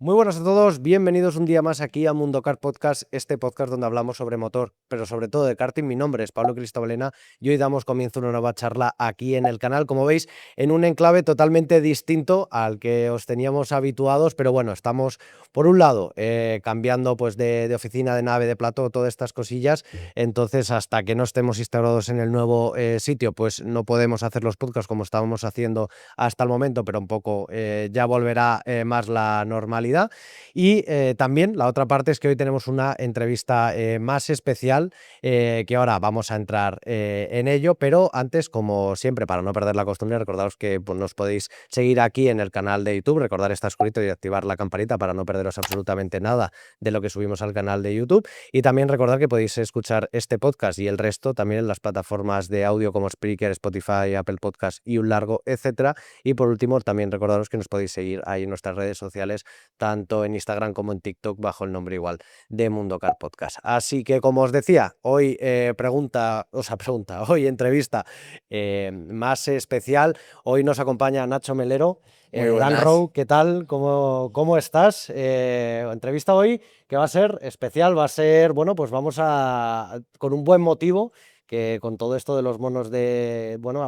Muy buenas a todos, bienvenidos un día más aquí a Mundo Kart Podcast, este podcast donde hablamos sobre motor, pero sobre todo de karting. Mi nombre es Pablo Cristobalena y hoy damos comienzo a una nueva charla aquí en el canal, como veis, en un enclave totalmente distinto al que os teníamos habituados, pero bueno, estamos por un lado cambiando pues de oficina, de nave, de plató, todas estas cosillas, entonces hasta que no estemos instalados en el nuevo sitio, pues no podemos hacer los podcasts como estábamos haciendo hasta el momento, pero un poco ya volverá más la normalidad. Y también la otra parte es que hoy tenemos una entrevista más especial que ahora vamos a entrar en ello, pero antes, como siempre, para no perder la costumbre, recordaros que pues, nos podéis seguir aquí en el canal de YouTube, recordar está suscrito y activar la campanita para no perderos absolutamente nada de lo que subimos al canal de YouTube, y también recordar que podéis escuchar este podcast y el resto también en las plataformas de audio como Spreaker, Spotify, Apple Podcast y un largo, etcétera. Y por último, también recordaros que nos podéis seguir ahí en nuestras redes sociales, tanto en Instagram como en TikTok, bajo el nombre igual de Mundo Car Podcast. Así que, como os decía, hoy hoy entrevista más especial. Hoy nos acompaña Nacho Melero. Muy Dan buenas. Rowe, ¿qué tal? ¿Cómo estás? Entrevista hoy que va a ser especial, va a ser, bueno, pues vamos con un buen motivo, que con todo esto de los monos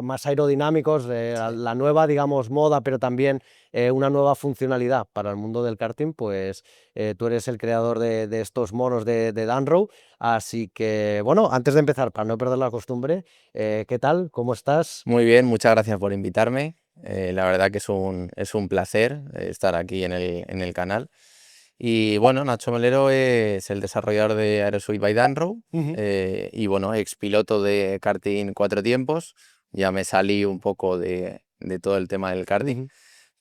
más aerodinámicos, Sí. la nueva, digamos, moda, pero también una nueva funcionalidad para el mundo del karting, pues tú eres el creador de estos monos de Danro. Así que, bueno, antes de empezar, para no perder la costumbre, ¿qué tal? ¿Cómo estás? Muy bien, muchas gracias por invitarme. La verdad que es un placer estar aquí en el canal. Y bueno, Nacho Melero es el desarrollador de Aerosuite by Danro Ujú. y bueno, expiloto de karting 4 tiempos. Ya me salí un poco de todo el tema del karting Ujú.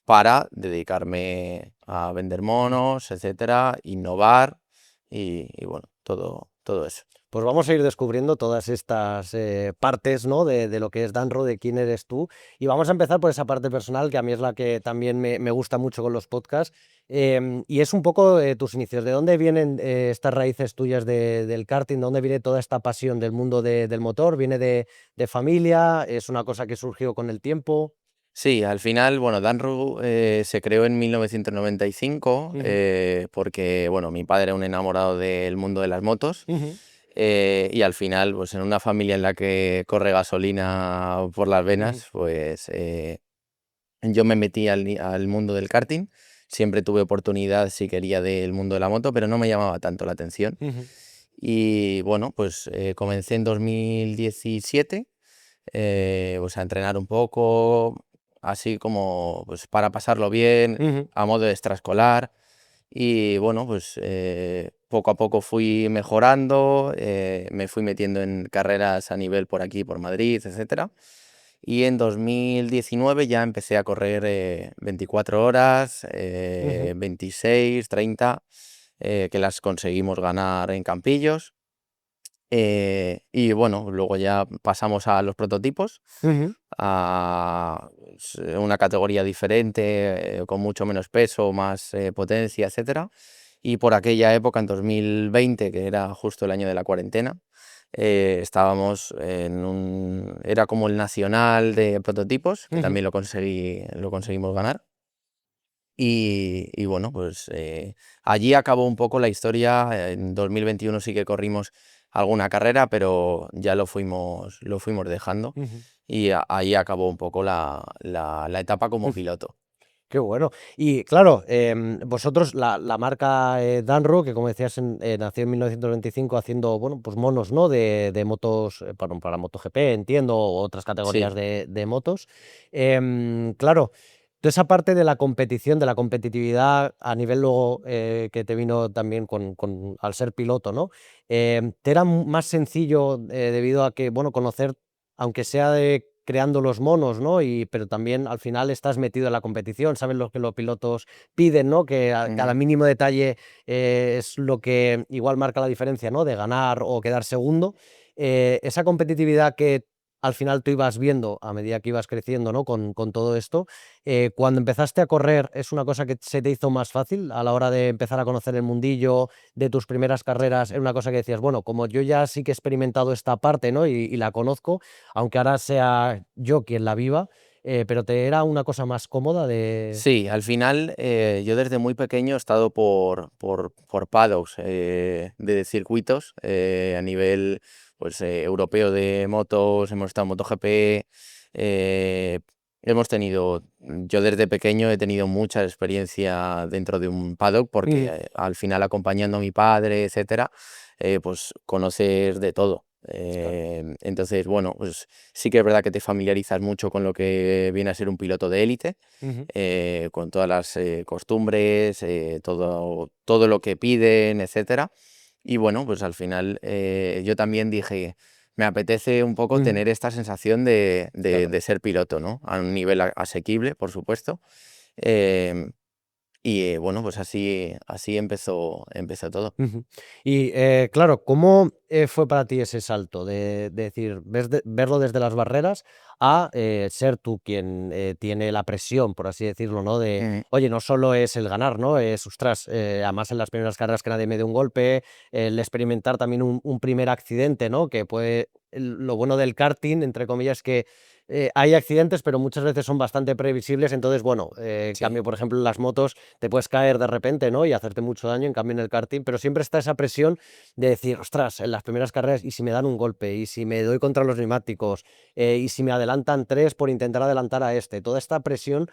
para dedicarme a vender monos, etcétera, innovar y bueno, todo eso. Pues vamos a ir descubriendo todas estas partes, ¿no? de lo que es Danro, de quién eres tú. Y vamos a empezar por esa parte personal, que a mí es la que también me gusta mucho con los podcasts. Y es un poco tus inicios. ¿De dónde vienen estas raíces tuyas del karting? ¿De dónde viene toda esta pasión del mundo del motor? ¿Viene de familia? ¿Es una cosa que surgió con el tiempo? Sí, al final, bueno, Danru se creó en 1995 Ujú. porque, bueno, mi padre era un enamorado del mundo de las motos Ujú. y al final, pues en una familia en la que corre gasolina por las Ujú. venas, pues yo me metí al mundo del karting. Siempre tuve oportunidad si quería del mundo de la moto, pero no me llamaba tanto la atención. Ujú. Y bueno, pues comencé en 2017 pues a entrenar un poco, así como pues para pasarlo bien, Ujú. a modo de extraescolar. Y bueno, pues poco a poco fui mejorando, me fui metiendo en carreras a nivel por aquí, por Madrid, etcétera. Y en 2019 ya empecé a correr 24 horas, Ujú. 26, 30, que las conseguimos ganar en Campillos. Y bueno, luego ya pasamos a los prototipos, Ujú. a una categoría diferente, con mucho menos peso, más potencia, etcétera. Y por aquella época, en 2020, que era justo el año de la cuarentena, estábamos era como el nacional de prototipos, que Ujú. también lo conseguimos ganar. Y bueno, pues allí acabó un poco la historia. En 2021 sí que corrimos alguna carrera, pero ya lo fuimos dejando. Ujú. Y ahí acabó un poco la etapa como Ujú. piloto. Qué bueno. Y claro, vosotros, la marca Danro, que como decías, nació en 1925 haciendo, bueno, pues monos, ¿no? De motos para MotoGP, entiendo, o otras categorías Sí, de motos. Claro, toda esa parte de la competición, de la competitividad a nivel luego que te vino también al ser piloto, ¿no? ¿Te era más sencillo debido a que, bueno, conocer, aunque sea creando los monos, ¿no? Pero también al final estás metido en la competición, sabes lo que los pilotos piden, ¿no? Que a cada ujú. mínimo detalle es lo que igual marca la diferencia, ¿no? De ganar o quedar segundo. Esa competitividad que al final tú ibas viendo a medida que ibas creciendo, ¿no? Con todo esto, cuando empezaste a correr, ¿es una cosa que se te hizo más fácil a la hora de empezar a conocer el mundillo de tus primeras carreras? Era una cosa que decías, bueno, como yo ya sí que he experimentado esta parte, ¿no? Y la conozco, aunque ahora sea yo quien la viva, pero ¿te era una cosa más cómoda de...? Sí, al final yo desde muy pequeño he estado por paddocks de circuitos a nivel pues, europeo de motos, hemos estado en MotoGP, eh, yo desde pequeño he tenido mucha experiencia dentro de un paddock porque Ujú, al final acompañando a mi padre, etcétera, pues conoces de todo. claro. Entonces, bueno, pues sí que es verdad que te familiarizas mucho con lo que viene a ser un piloto de élite, Ujú, con todas las costumbres, todo lo que piden, etcétera. Y bueno, pues al final yo también dije, me apetece un poco ujú, tener esta sensación de, de- claro. de ser piloto, ¿no? A un nivel asequible, por supuesto. Em, bueno, pues así empezó todo. Ujú. Y claro, ¿cómo fue para ti ese salto de decir, verlo desde las barreras a ser tú quien tiene la presión, por así decirlo, ¿no? De, Ujú. oye, no solo es el ganar, ¿no? Es, ostras, además en las primeras carreras que nadie me dé un golpe, el experimentar también un primer accidente, ¿no? Que puede, lo bueno del karting, entre comillas, que hay accidentes, pero muchas veces son bastante previsibles, entonces, bueno, en Sí. cambio, por ejemplo, en las motos te puedes caer de repente, ¿no? Y hacerte mucho daño, en cambio en el karting, pero siempre está esa presión de decir, ostras, en las primeras carreras, ¿y si me dan un golpe? ¿Y si me doy contra los neumáticos? ¿Y si me adelantan tres por intentar adelantar a este? Toda esta presión,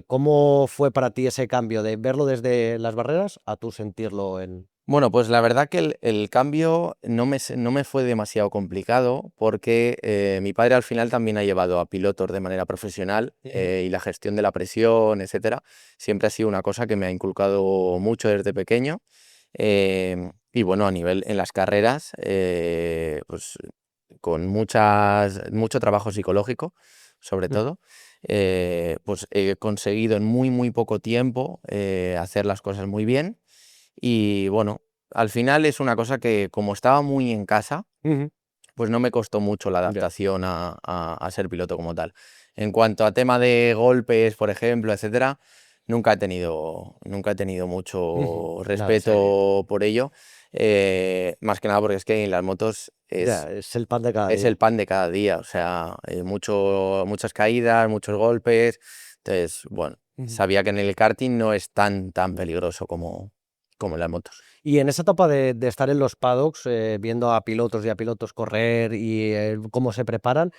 ¿cómo fue para ti ese cambio de verlo desde las barreras a tú sentirlo en... Bueno, pues la verdad que el cambio no me fue demasiado complicado porque mi padre al final también ha llevado a pilotos de manera profesional Ujú, y la gestión de la presión, etcétera, siempre ha sido una cosa que me ha inculcado mucho desde pequeño. Y bueno, a nivel en las carreras, pues con mucho trabajo psicológico, sobre ujú, todo, pues he conseguido en muy, muy poco tiempo hacer las cosas muy bien. Y bueno, al final es una cosa que como estaba muy en casa, ujú, pues no me costó mucho la ya, adaptación a ser piloto como tal. En cuanto a tema de golpes, por ejemplo, etcétera, nunca he tenido ujú, mucho nada serio. respeto por ello. Más que nada porque es que en las motos Ya, es el pan de cada es día. el pan de cada día. O sea, muchas caídas, muchos golpes. Entonces, bueno, Ujú. sabía que en el karting no es tan peligroso como en las motos. Y en esa etapa de estar en los paddocks, viendo a pilotos y a pilotos correr y cómo se preparan,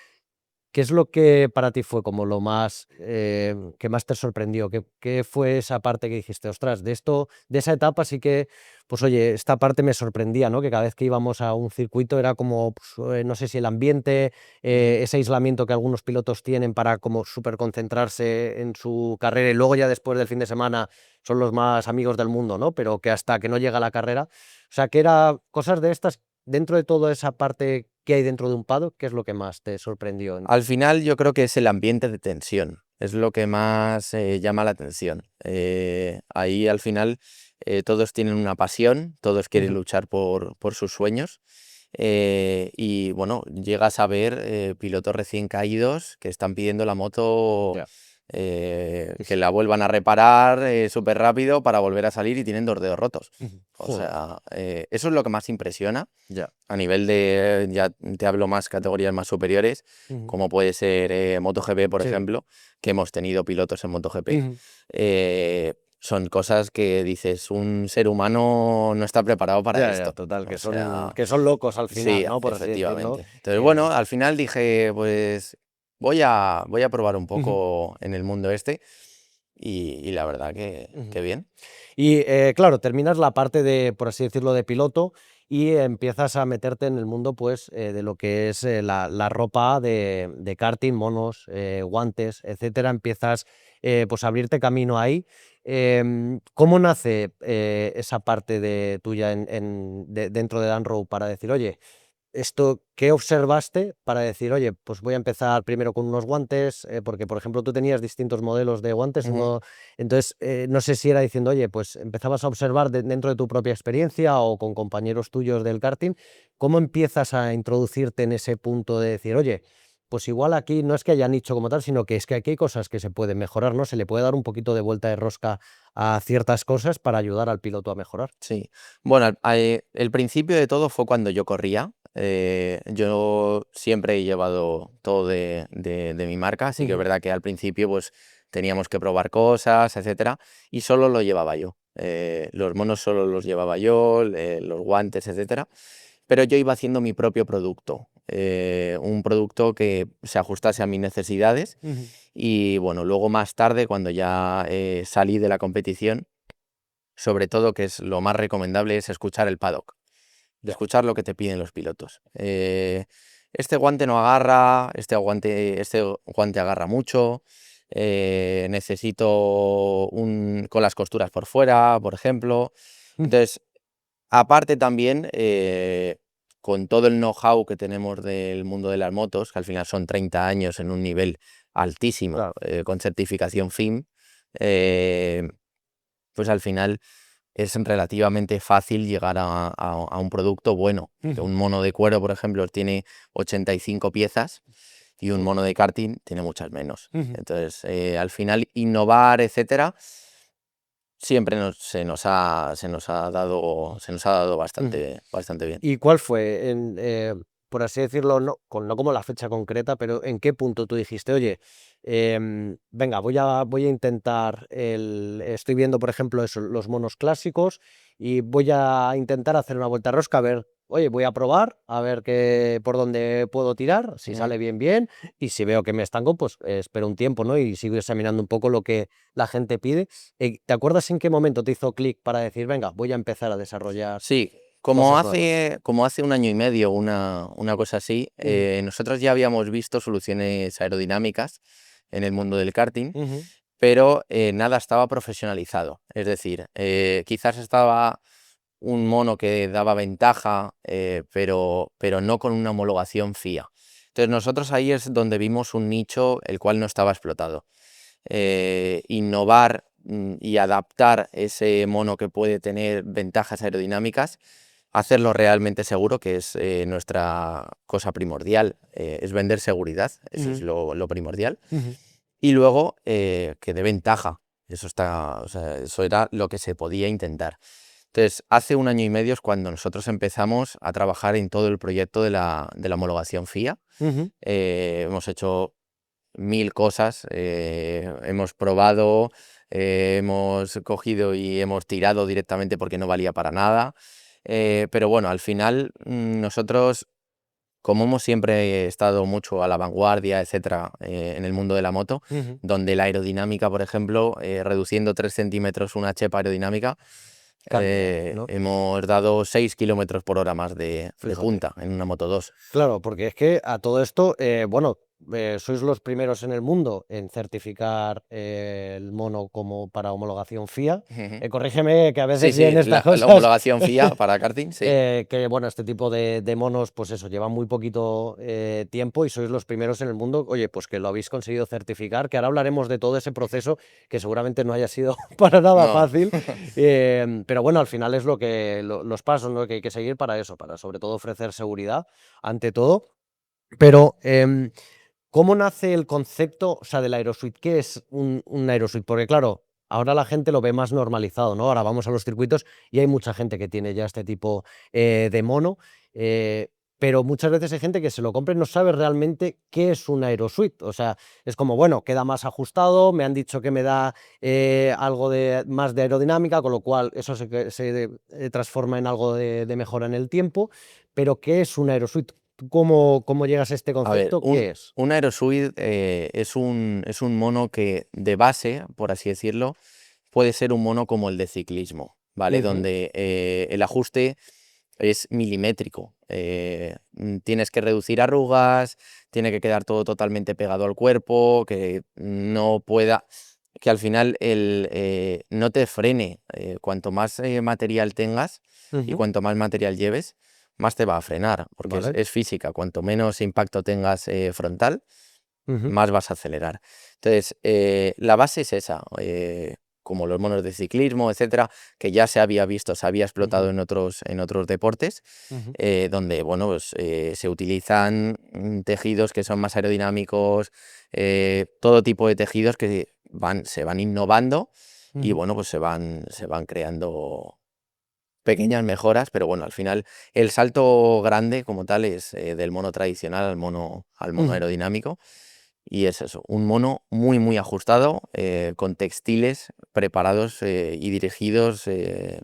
¿qué es lo que para ti fue como lo más, que más te sorprendió? ¿Qué fue esa parte que dijiste: "Ostras, de esto de esa etapa sí que, pues oye, esta parte me sorprendía", ¿no? Que cada vez que íbamos a un circuito era como, pues, no sé si el ambiente, Ujú. ese aislamiento que algunos pilotos tienen para como superconcentrarse en su carrera y luego ya después del fin de semana son los más amigos del mundo, ¿no? Pero que hasta que no llega la carrera, o sea, que era cosas de estas dentro de toda esa parte que hay dentro de un paddock, ¿qué es lo que más te sorprendió? Al final yo creo que es el ambiente de tensión, es lo que más llama la atención. Ahí al final todos tienen una pasión, todos quieren Ujú. luchar por sus sueños y bueno, llegas a ver pilotos recién caídos que están pidiendo la moto Ya. que la vuelvan a reparar súper rápido para volver a salir y tienen dos dedos rotos. Ujú. O Joder, sea, eso es lo que más impresiona ya. a nivel de, ya te hablo más categorías más superiores, Ujú. como puede ser MotoGP, por Sí. ejemplo, que hemos tenido pilotos en MotoGP. Ujú. Son cosas que dices, un ser humano no está preparado para Ya, ya, esto. total, O sea, que son locos al final, sí, ¿no? Por así decirlo. efectivamente. Entonces, bueno, al final dije, pues voy a probar un Ujú, poco en el mundo este y la verdad ujú. que bien. Y, claro, terminas la parte de, por así decirlo, de piloto y empiezas a meterte en el mundo, pues, de lo que es, la ropa de karting, monos, guantes, etcétera. Empiezas, pues, a abrirte camino ahí. ¿Cómo nace, esa parte de tuya dentro de Danrow para decir: "Oye, esto, ¿qué observaste para decir, oye, pues voy a empezar primero con unos guantes? Porque, por ejemplo, tú tenías distintos modelos de guantes, Ujú. uno, entonces, no sé si era diciendo, oye, pues empezabas a observar dentro de tu propia experiencia o con compañeros tuyos del karting, ¿cómo empiezas a introducirte en ese punto de decir, oye, pues igual aquí no es que haya nicho como tal, sino que es que aquí hay cosas que se pueden mejorar, ¿no? Se le puede dar un poquito de vuelta de rosca a ciertas cosas para ayudar al piloto a mejorar. Sí. Bueno, el principio de todo fue cuando yo corría. Yo siempre he llevado todo de mi marca, así que es verdad que al principio pues teníamos que probar cosas, etcétera, y solo lo llevaba yo. Los monos solo los llevaba yo, los guantes, etcétera, pero yo iba haciendo mi propio producto, un producto que se ajustase a mis necesidades. Y bueno, luego más tarde, cuando ya salí de la competición, sobre todo, que es lo más recomendable, es escuchar el paddock, escuchar lo que te piden los pilotos. Este guante no agarra, este guante agarra mucho, necesito con las costuras por fuera, por ejemplo. Entonces, aparte también, con todo el know-how que tenemos del mundo de las motos, que al final son 30 años en un nivel altísimo, Claro. con certificación FIM, eh, pues al final es relativamente fácil llegar a un producto bueno. Que un mono de cuero, por ejemplo, tiene 85 piezas y un mono de karting tiene muchas menos. Entonces, al final, innovar, etcétera, siempre se nos ha dado bastante bien. ¿Y cuál fue, por así decirlo, no como la fecha concreta, pero en qué punto tú dijiste, oye, venga, voy a intentar, estoy viendo, por ejemplo, los monos clásicos y voy a intentar hacer una vuelta rosca, a ver, oye, voy a probar, a ver por dónde puedo tirar, si sale bien, bien, y si veo que me estanco, pues espero un tiempo, ¿no? Y sigo examinando un poco lo que la gente pide. ¿Te acuerdas en qué momento te hizo clic para decir, venga, voy a empezar a desarrollar Sí, cosas nuevas? como hace un año y medio, una cosa así, nosotros ya habíamos visto soluciones aerodinámicas en el mundo del karting, Ujú. pero nada estaba profesionalizado. Es decir, quizás estaba un mono que daba ventaja, pero no con una homologación FIA. Entonces nosotros ahí es donde vimos un nicho el cual no estaba explotado. Innovar y adaptar ese mono que puede tener ventajas aerodinámicas, hacerlo realmente seguro, que es nuestra cosa primordial, es vender seguridad, eso es Ujú, lo primordial. ujú. Y luego que dé ventaja, o sea, eso era lo que se podía intentar. Entonces, hace un año y medio es cuando nosotros empezamos a trabajar en todo el proyecto de la homologación FIA. Ujú. Hemos hecho 1000 cosas, hemos probado, hemos cogido y hemos tirado directamente porque no valía para nada. Pero bueno, al final nosotros, como hemos siempre estado mucho a la vanguardia, etcétera, en el mundo de la moto, Ujú. donde la aerodinámica, por ejemplo, reduciendo 3 centímetros una chepa aerodinámica, Cambia, ¿no? hemos dado 6 kilómetros por hora más de Fíjate. punta en una Moto 2. Claro, porque es que a todo esto, bueno, sois los primeros en el mundo en certificar el mono como para homologación FIA. Ujú. Corrígeme que a Sí, veces sí, vienen estas la cosas. homologación FIA para karting, sí. Que bueno, este tipo de monos, pues eso, llevan muy poquito tiempo y sois los primeros en el mundo, oye, pues que lo habéis conseguido certificar, que ahora hablaremos de todo ese proceso, que seguramente no haya sido para nada No. fácil, pero bueno, al final es los pasos, ¿no?, que hay que seguir para eso, para sobre todo ofrecer seguridad ante todo. Pero, ¿cómo nace el concepto, o sea, del aerosuite? ¿Qué es un aerosuite? Porque claro, ahora la gente lo ve más normalizado, ¿no? Ahora vamos a los circuitos y hay mucha gente que tiene ya este tipo de mono, eh, pero muchas veces hay gente que se lo compra y no sabe realmente qué es un aerosuite. O sea, es como, bueno, queda más ajustado, me han dicho que me da algo más de aerodinámica, con lo cual eso se transforma en algo de mejora en el tiempo, pero ¿qué es un aerosuite? ¿Tú cómo llegas a este A ver, concepto? ¿Qué es? un aerosuite es un mono que de base, por así decirlo, puede ser un mono como el de ciclismo, ¿vale? Ujú. Donde el ajuste es milimétrico. Tienes que reducir arrugas, tiene que quedar todo totalmente pegado al cuerpo, que no pueda, que al final no te frene. Cuanto más material tengas y Ujú. cuanto más material lleves, más te va a frenar, porque Vale. es física. Cuanto menos impacto tengas frontal, Ujú. más vas a acelerar. Entonces, la base es esa, como los monos de ciclismo, etcétera, que ya se había visto, se había explotado Ujú. en otros deportes, Ujú. donde bueno, pues, se utilizan tejidos que son más aerodinámicos, todo tipo de tejidos que se van innovando y Ujú. bueno, pues se van creando pequeñas mejoras, pero bueno, al final el salto grande como tal es del mono tradicional al mono aerodinámico. Y es eso, un mono muy, muy ajustado, con textiles preparados y dirigidos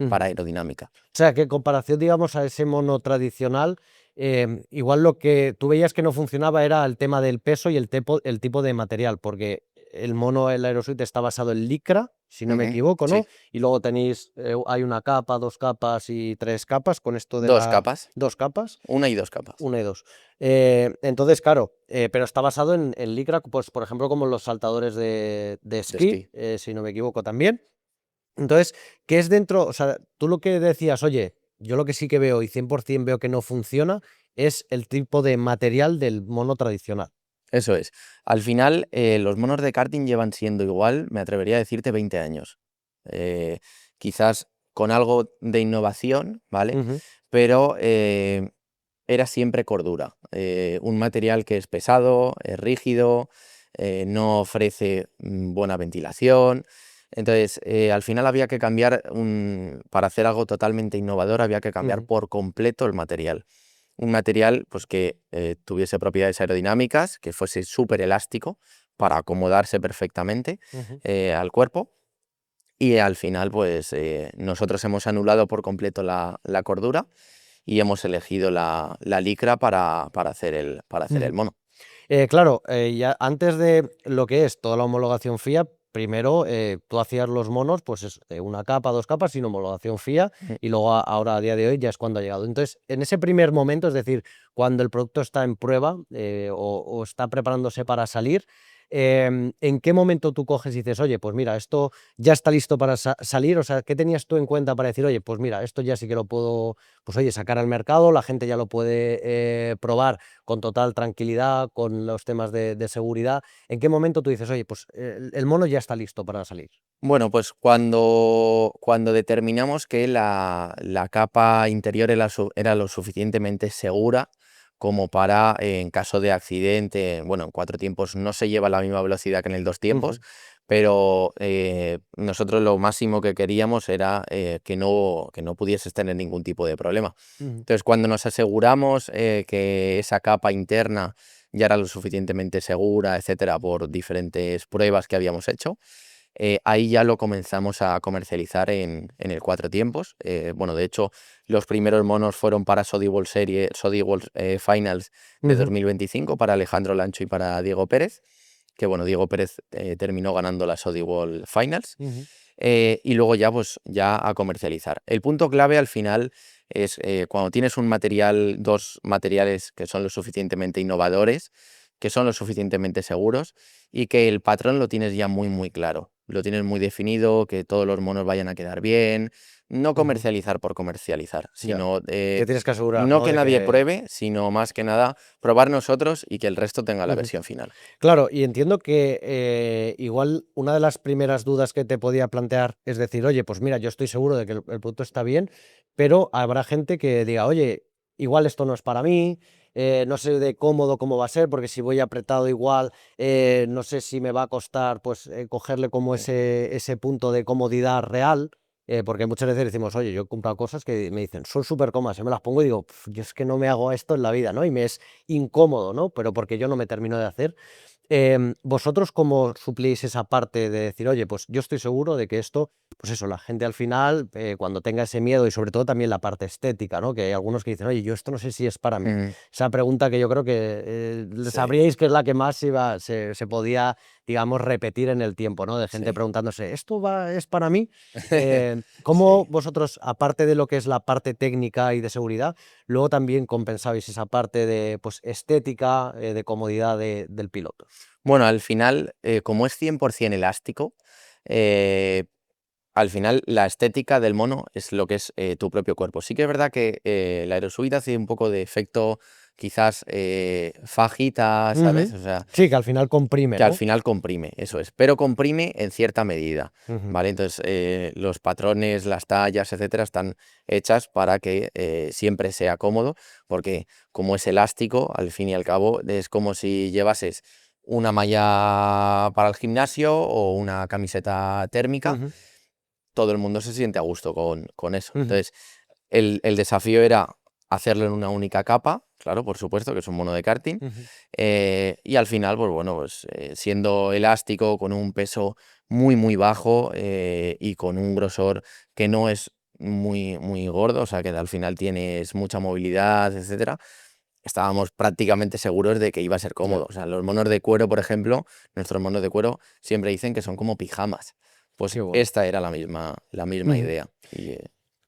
para aerodinámica. O sea, que en comparación, digamos, a ese mono tradicional, igual lo que tú veías que no funcionaba era el tema del peso y el tipo de material, porque el mono, el Aerosuit, está basado en licra, si no me equivoco, ¿no? Sí, Y luego tenéis, hay una capa, 2 capas y 3 capas con esto de dos capas, 2 capas. una y dos capas. Una y dos. Entonces, claro, pero está basado en licra, pues, por ejemplo, como los saltadores de De esquí, esquí. si no me equivoco también. Entonces, ¿qué es dentro? O sea, tú lo que decías, oye, yo lo que sí que veo y 100% veo que no funciona es el tipo de material del mono tradicional. Eso es. Al final, los monos de karting llevan siendo igual, me atrevería a decirte, 20 años. Eh, Quizás con algo de innovación, ¿vale? Ujú, Pero era siempre cordura. Un material que es pesado, es rígido, no ofrece buena ventilación. Entonces, al final había que cambiar, para hacer algo totalmente innovador, había que cambiar ujú, por completo el material. Un material pues, que tuviese propiedades aerodinámicas, que fuese súper elástico para acomodarse perfectamente ujú. al cuerpo. Y al final, pues nosotros hemos anulado por completo la cordura y hemos elegido la licra para hacer el Ujú. mono. Claro, ya antes de lo que es toda la homologación FIA, primero tú hacías los monos, pues es una capa, 2 capas sin homologación FIA, Ujú. y luego ahora a día de hoy ya es cuando ha llegado. Entonces, en ese primer momento, es decir, cuando el producto está en prueba o está preparándose para salir, ¿en qué momento tú coges y dices, oye, pues mira, esto ya está listo para salir? O sea, ¿qué tenías tú en cuenta para decir, oye, pues mira, esto ya sí que lo puedo, pues oye, sacar al mercado, la gente ya lo puede probar con total tranquilidad, con los temas de seguridad? ¿En qué momento tú dices, oye, pues el mono ya está listo para salir? Bueno, pues cuando determinamos que la capa interior era lo suficientemente segura como para, en caso de accidente, bueno, en cuatro tiempos no se lleva la misma velocidad que en el dos tiempos, Ujú, pero nosotros lo máximo que queríamos era que no pudieses tener ningún tipo de problema. ujú, Entonces, cuando nos aseguramos que esa capa interna ya era lo suficientemente segura, etcétera, por diferentes pruebas que habíamos hecho, ahí ya lo comenzamos a comercializar en el cuatro tiempos. Bueno, de hecho, los primeros monos fueron para Sodi World Finals de ujú, 2025 para Alejandro Lancho y para Diego Pérez, que bueno, Diego Pérez terminó ganando la Sodi World Finals. ujú, Y luego ya, pues, ya a comercializar. El punto clave al final es cuando tienes dos materiales que son lo suficientemente innovadores, que son lo suficientemente seguros y que el patrón lo tienes ya muy, muy claro. Lo tienes muy definido, que todos los monos vayan a quedar bien. No ujú. comercializar por comercializar, Ya, sino te tienes que asegurar, no ¿no? que De nadie que... pruebe, sino más que nada probar nosotros y que el resto tenga la Ujú. versión final. Claro, y entiendo que igual una de las primeras dudas que te podía plantear es decir, oye, pues mira, yo estoy seguro de que el producto está bien, pero habrá gente que diga, oye, igual esto no es para mí, no sé de cómodo cómo va a ser, porque si voy apretado igual, no sé si me va a costar pues cogerle como ese punto de comodidad real. Porque muchas veces decimos, oye, yo he comprado cosas que me dicen, son súper cómodas, yo me las pongo y digo, "Pf, yo es que no me hago esto en la vida, ¿no? Y me es incómodo, ¿no? Pero porque yo no me termino de hacer. ¿Vosotros cómo suplís esa parte de decir, oye, pues yo estoy seguro de que esto, pues eso, la gente al final, cuando tenga ese miedo y sobre todo también la parte estética, ¿no? Que hay algunos que dicen, oye, yo esto no sé si es para mí. Mm, Esa pregunta que yo creo que sí. sabríais que es la que más se podía, digamos, repetir en el tiempo, ¿no? De gente Sí. preguntándose, ¿esto es para mí? ¿Cómo Sí. vosotros, aparte de lo que es la parte técnica y de seguridad, luego también compensabais esa parte de pues, estética, de comodidad del piloto? Bueno, al final, como es 100% elástico, eh, al final la estética del mono es lo que es tu propio cuerpo. Sí que es verdad que la aerosuite hace un poco de efecto quizás fajita, ¿sabes? Ujú. O sea, Sí, que al final comprime, que al ¿no? final comprime, eso es, pero comprime en cierta medida, Ujú, ¿vale? Entonces, los patrones, las tallas, etcétera, están hechas para que siempre sea cómodo, porque como es elástico, al fin y al cabo, es como si llevases una malla para el gimnasio o una camiseta térmica, ujú, todo el mundo se siente a gusto con eso. ujú. Entonces, El desafío era hacerlo en una única capa, claro, por supuesto, que es un mono de karting. Y al final, pues bueno, pues siendo elástico, con un peso muy, muy bajo y con un grosor que no es muy, muy gordo, o sea que al final tienes mucha movilidad, etcétera, estábamos prácticamente seguros de que iba a ser cómodo. O sea, los monos de cuero, por ejemplo, nuestros monos de cuero siempre dicen que son como pijamas. Pues Qué bueno. esta era la misma idea.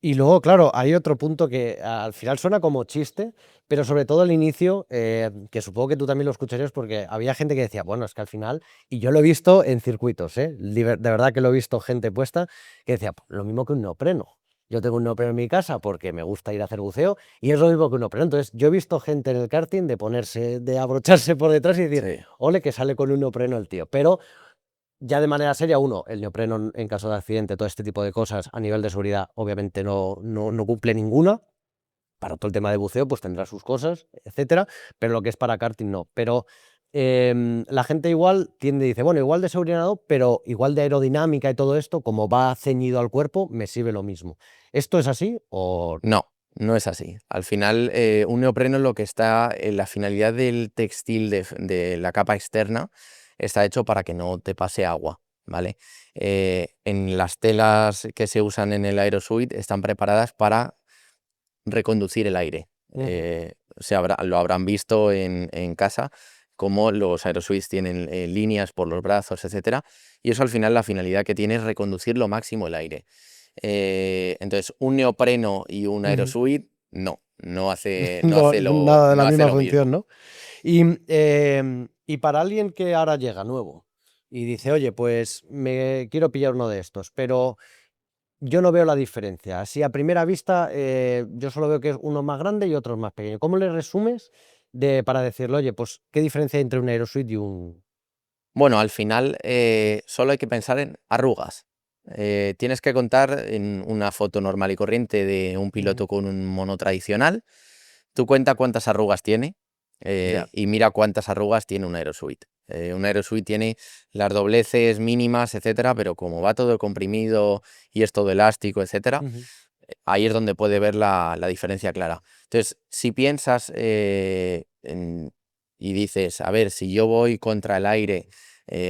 Y luego, claro, hay otro punto que al final suena como chiste, pero sobre todo al inicio, que supongo que tú también lo escucharías porque había gente que decía, bueno, es que al final, y yo lo he visto en circuitos, de verdad que lo he visto gente puesta, que decía, "Pues lo mismo que un neopreno. Yo tengo un neopreno en mi casa porque me gusta ir a hacer buceo y es lo mismo que un neopreno". Entonces, yo he visto gente en el karting de ponerse, de abrocharse por detrás y decir, Sí. ole, que sale con un neopreno el tío. Pero ya de manera seria, el neopreno en caso de accidente, todo este tipo de cosas a nivel de seguridad, obviamente no cumple ninguna. Para todo el tema de buceo, pues tendrá sus cosas, etcétera, pero lo que es para karting no. Pero la gente igual dice, bueno, igual de seguridad no, pero igual de aerodinámica y todo esto, como va ceñido al cuerpo, me sirve lo mismo. ¿Esto es así o...? No, no es así. Al final, un neopreno, lo que está en la finalidad del textil de la capa externa, está hecho para que no te pase agua, ¿vale? En las telas que se usan en el aerosuit están preparadas para reconducir el aire. Lo habrán visto en casa, como los aerosuits tienen líneas por los brazos, etcétera, y eso al final la finalidad que tiene es reconducir lo máximo el aire. Entonces, un neopreno y un Ujú. aerosuit, no hace, no No, hace lo, nada de no la hace misma lo función, mismo. ¿no? Y para alguien que ahora llega nuevo y dice, oye, pues me quiero pillar uno de estos, pero yo no veo la diferencia. Así a primera vista, yo solo veo que es uno más grande y otro más pequeño. ¿Cómo le resumes para decirle, oye, pues qué diferencia hay entre un Aerosuite y un... Bueno, al final solo hay que pensar en arrugas. Tienes que contar en una foto normal y corriente de un Ujú. piloto con un mono tradicional. Tú cuenta cuántas arrugas tiene Ya. y mira cuántas arrugas tiene un aerosuite. Un aerosuite tiene las dobleces mínimas, etcétera, pero como va todo comprimido y es todo elástico, etcétera, Ujú. ahí es donde puede ver la diferencia clara. Entonces, si piensas y dices, a ver, si yo voy contra el aire,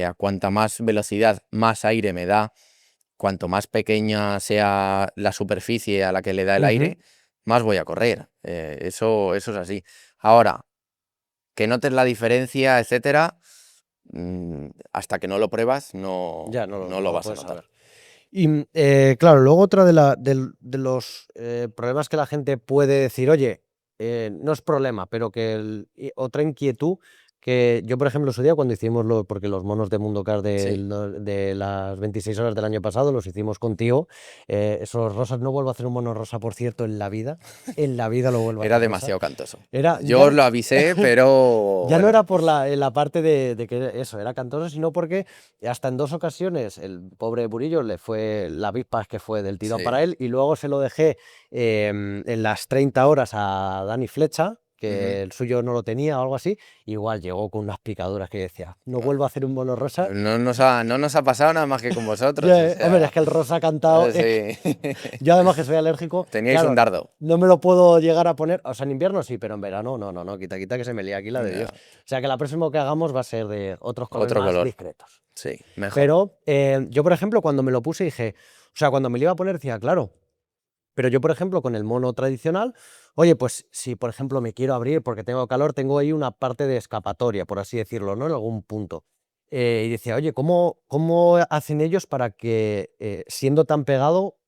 a cuanta más velocidad, más aire me da, cuanto más pequeña sea la superficie a la que le da el Ujú. aire, más voy a correr. Eso es así. Ahora, que notes la diferencia, etcétera, hasta que no lo pruebas, no, Ya, no no lo lo vas a puedes notar. saber. Y claro, luego otra de los problemas que la gente puede decir, oye, no es problema, pero que otra inquietud que yo, por ejemplo, su día cuando hicimos porque los monos de Mundo Car Sí. de las 26 horas del año pasado los hicimos contigo, esos rosas, no vuelvo a hacer un mono rosa, por cierto, en la vida lo vuelvo a Era hacer rosa. demasiado cantoso. Era, Yo ya, os lo avisé, pero ya no bueno, era por la parte de que eso era cantoso, sino porque hasta en dos ocasiones el pobre Burillo le fue la avispas que fue del tirón sí. para él y luego se lo dejé en las 30 horas a Dani Flecha, Ujú. que el suyo no lo tenía o algo así, igual llegó con unas picaduras que decía, no vuelvo a hacer un mono rosa. No nos ha pasado nada más que con vosotros, o Ya, hombre, es sea, que el rosa cantado, sí. yo además que soy alérgico, Teníais un claro, dardo. no me lo puedo llegar a poner, o sea, en invierno sí, pero en verano no, quita, quita que se me lía aquí la de Dios. Ya. O sea, que la próxima que hagamos va a ser de otros colores Otro más color. discretos. Sí, mejor. Pero yo, por ejemplo, cuando me lo puse dije, o sea, cuando me lo iba a poner decía, claro, pero yo, por ejemplo, con el mono tradicional, oye, pues si, por ejemplo, me quiero abrir porque tengo calor, tengo ahí una parte de escapatoria, por así decirlo, ¿no? En algún punto. Y decía, oye, ¿cómo hacen ellos para que, siendo tan pegado,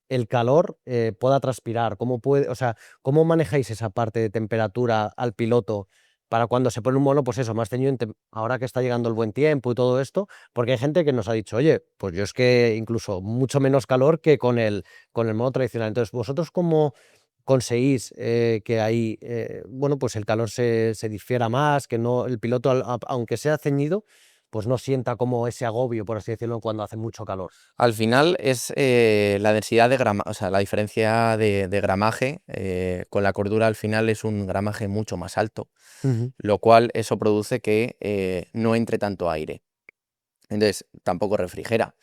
el calor pueda transpirar? ¿Cómo puede, o sea, cómo manejáis esa parte de temperatura al piloto para cuando se pone un mono, pues eso, más ceñido, ahora que está llegando el buen tiempo y todo esto? Porque hay gente que nos ha dicho, oye, pues yo es que incluso mucho menos calor que con el modo tradicional. Entonces, ¿vosotros cómo conseguís que ahí, bueno, pues el calor se difiera más, que no el piloto, aunque sea ceñido, pues no sienta como ese agobio, por así decirlo, cuando hace mucho calor? Al final es la densidad de gramaje, o sea, la diferencia de gramaje, con la cordura al final es un gramaje mucho más alto, Ujú. lo cual eso produce que no entre tanto aire. Entonces, tampoco refrigera.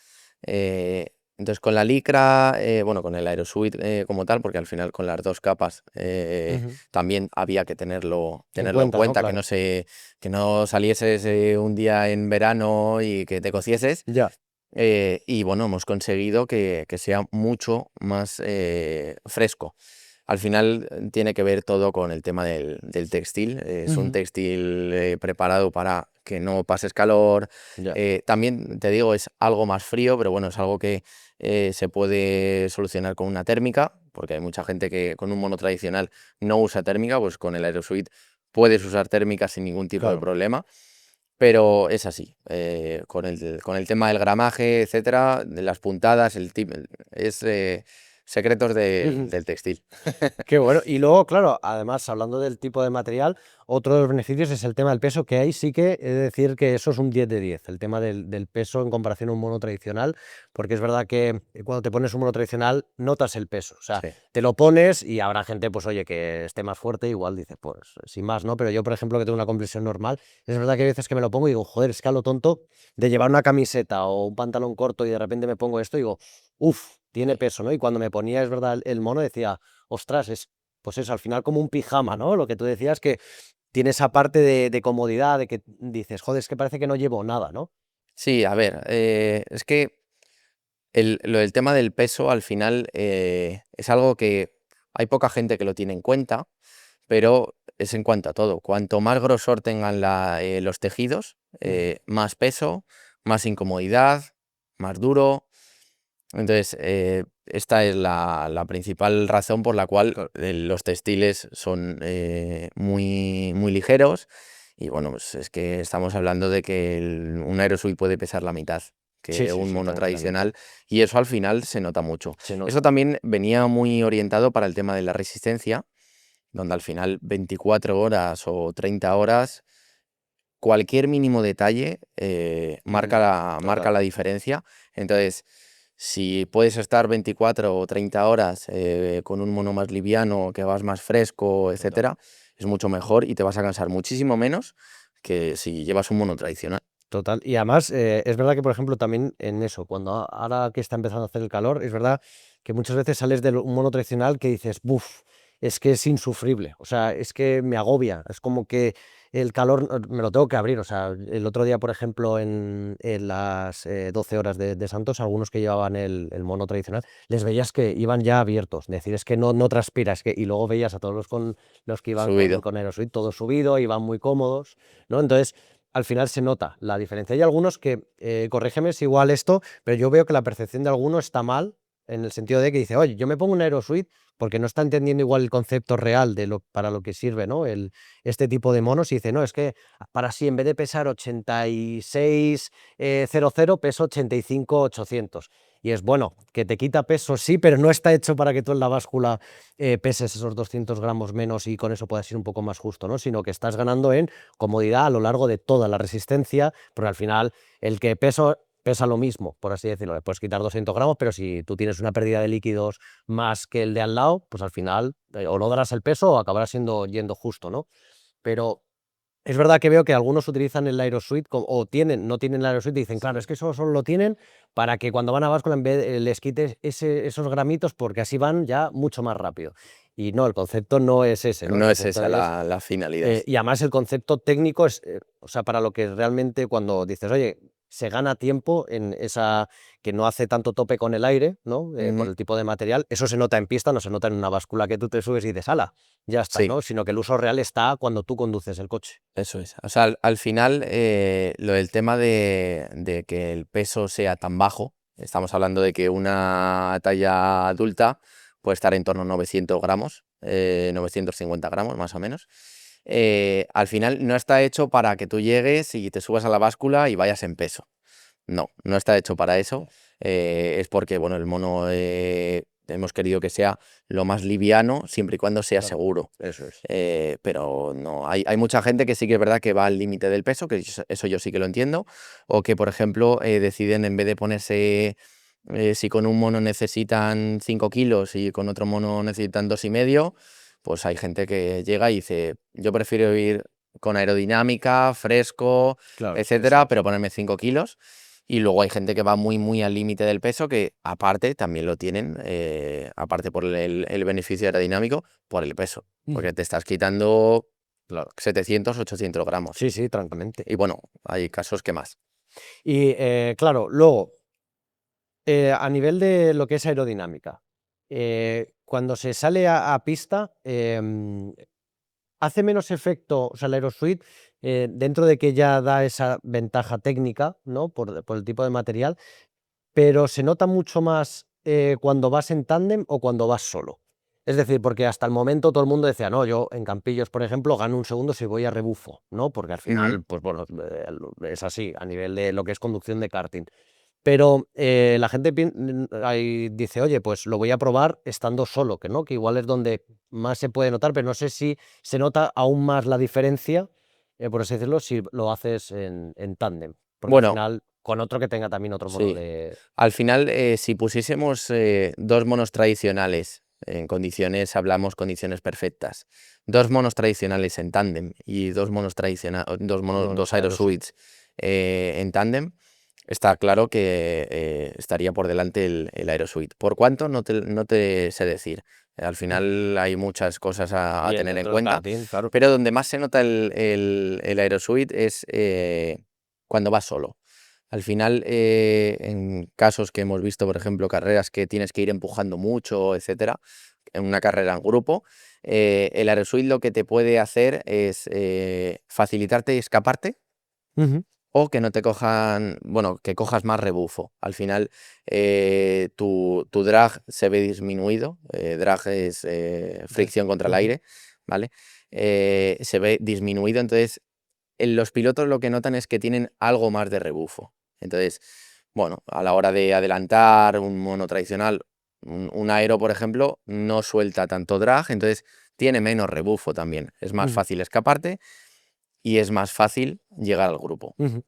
Entonces con la licra, bueno, con el aerosuit como tal, porque al final con las 2 capas Ujú. también había que tenerlo En en cuenta, ¿no? cuenta, que no Claro. se, que no salieses un día en verano y que te cocieses. Ya. Y bueno, hemos conseguido que sea mucho más fresco. Al final tiene que ver todo con el tema del textil. Es un Ujú. textil preparado para que no pases calor. Ya. También te digo, es algo más frío, pero bueno, es algo que se puede solucionar con una térmica, porque hay mucha gente que con un mono tradicional no usa térmica, pues con el Aerosuite puedes usar térmica sin ningún tipo de Claro. problema. Pero es así, con el tema del gramaje, etcétera, de las puntadas, es secretos Ujú. del textil. Qué bueno. Y luego, claro, además, hablando del tipo de material, otro de los beneficios es el tema del peso, que ahí sí que he de decir que eso es un 10 de 10, el tema del peso en comparación a un mono tradicional, porque es verdad que cuando te pones un mono tradicional notas el peso, o sea, Sí. te lo pones y habrá gente, pues oye, que esté más fuerte, igual dice, pues sin más, ¿no? Pero yo, por ejemplo, que tengo una compresión normal, es verdad que hay veces que me lo pongo y digo, joder, es que a lo tonto de llevar una camiseta o un pantalón corto y de repente me pongo esto y digo, uff, tiene peso, ¿no? Y cuando me ponía, es verdad, el mono decía, ostras, es pues eso, al final como un pijama, ¿no? Lo que tú decías que tiene esa parte de comodidad, de que dices, joder, es que parece que no llevo nada, ¿no? Sí, a ver, es que lo del tema del peso al final es algo que hay poca gente que lo tiene en cuenta, pero es en cuanto a todo. Cuanto más grosor tengan los tejidos, Ujú. más peso, más incomodidad, más duro. Entonces, esta es la principal razón por la cual Claro. los textiles son muy ligeros. Y bueno, pues es que estamos hablando de que un aerosuit puede pesar la mitad Sí, que sí, un sí, mono tranquilamente. tradicional, y eso al final se nota mucho. Se Eso nota. también venía muy orientado para el tema de la resistencia, donde al final 24 horas o 30 horas, cualquier mínimo detalle Mm, marca total. la diferencia. Entonces, si puedes estar 24 o 30 horas con un mono más liviano, que vas más fresco, Total. etcétera, es mucho mejor y te vas a cansar muchísimo menos que si llevas un mono tradicional. Total. Y además, es verdad que, por ejemplo, también en eso, cuando ahora que está empezando a hacer el calor, es verdad que muchas veces sales de un mono tradicional que dices, buf, es que es insufrible, o sea, es que me agobia, es como que el calor me lo tengo que abrir, o sea, el otro día, por ejemplo, en las 12 horas de Santos, algunos que llevaban el mono tradicional, les veías que iban ya abiertos, es decir, es que no transpiras, que, y luego veías a todos los que iban Subido. con Aerosuite, todo subido, iban muy cómodos, ¿no? Entonces al final se nota la diferencia. Hay algunos que, corrígeme si igual esto, pero yo veo que la percepción de alguno está mal, en el sentido de que dice, oye, yo me pongo un Aerosuite porque no está entendiendo igual el concepto real de para lo que sirve, ¿no? Este tipo de monos y dice, no, es que para sí, en vez de pesar 86,00, peso 85,800. Y es bueno, que te quita peso, sí, pero no está hecho para que tú en la báscula peses esos 200 gramos menos y con eso puedas ir un poco más justo, ¿no? Sino que estás ganando en comodidad a lo largo de toda la resistencia, porque al final el que pesa lo mismo, por así decirlo, le puedes quitar 200 gramos, pero si tú tienes una pérdida de líquidos más que el de al lado, pues al final o logras el peso o acabarás yendo justo, ¿no? Pero es verdad que veo que algunos utilizan el Aerosuite o no tienen el Aerosuite y dicen, claro, es que eso solo lo tienen para que cuando van a báscula en vez les quites esos gramitos porque así van ya mucho más rápido. Y no, el concepto no es ese, ¿no? El No es concepto esa es la finalidad. y además el concepto técnico es, o sea, para lo que realmente cuando dices, oye, se gana tiempo en esa que no hace tanto tope con el aire, ¿no? Por Ujú. el tipo de material, eso se nota en pista, no se nota en una báscula que tú te subes y dices, ala, ya está, Sí, ¿no? Sino que el uso real está cuando tú conduces el coche. eso es. O sea, al final, lo del tema de que el peso sea tan bajo, estamos hablando de que una talla adulta puede estar en torno a 900 gramos, 950 gramos más o menos. Al final no está hecho para que tú llegues y te subas a la báscula y vayas en peso. No, no está hecho para eso. Es porque, bueno, el mono hemos querido que sea lo más liviano, siempre y cuando sea Claro, seguro. eso es. Pero no, hay mucha gente que sí que es verdad que va al límite del peso, que eso yo sí que lo entiendo, o que, por ejemplo, deciden en vez de ponerse, si con un mono necesitan 5 kilos y con otro mono necesitan 2,5, pues hay gente que llega y dice, yo prefiero ir con aerodinámica, fresco, Claro, etcétera, exacto. pero ponerme 5 kilos. Y luego hay gente que va muy, muy al límite del peso, que aparte también lo tienen, aparte por el beneficio aerodinámico, por el peso, porque te estás quitando Claro. 700, 800 gramos. Sí, sí, tranquilamente. Y bueno, hay casos que más. Y claro, luego, a nivel de lo que es aerodinámica, cuando se sale a pista, hace menos efecto, o sea, el Aerosuite, dentro de que ya da esa ventaja técnica, ¿no? Por el tipo de material, pero se nota mucho más, cuando vas en tándem o cuando vas solo. Es decir, porque hasta el momento todo el mundo decía: "No, yo en Campillos, por ejemplo, gano un segundo si voy a rebufo", ¿no? Porque al Ujú. final, pues bueno, es así, a nivel de lo que es conducción de karting. Pero, la gente ahí dice: "Oye, pues lo voy a probar estando solo", que no, que igual es donde más se puede notar, pero no sé si se nota aún más la diferencia, por así decirlo, si lo haces en tándem, porque al Bueno, final con otro que tenga también otro modo sí. de Al final, si pusiésemos dos monos tradicionales, en condiciones, hablamos condiciones perfectas, dos monos tradicionales en tándem y dos Aerosuite. Aerosuites en tándem, está claro que estaría por delante el Aerosuite. ¿Por cuánto? No te sé decir. Al Ujú. final hay muchas cosas a Y tener en dentro del cuenta, karting, claro. pero donde más se nota el Aerosuite es cuando vas solo. Al final, en casos que hemos visto, por ejemplo, carreras que tienes que ir empujando mucho, etcétera, en una carrera en grupo, el Aerosuite lo que te puede hacer es facilitarte y escaparte, Ujú. o que no te cojan, bueno, que cojas más rebufo. Al final, tu drag se ve disminuido. Drag es fricción contra el Ujú. aire, ¿vale? Se ve disminuido, entonces los pilotos lo que notan es que tienen algo más de rebufo. Entonces, bueno, a la hora de adelantar un mono tradicional, un aero, por ejemplo, no suelta tanto drag, entonces tiene menos rebufo también. Es más Ujú. fácil escaparte y es más fácil llegar al grupo. Ujú.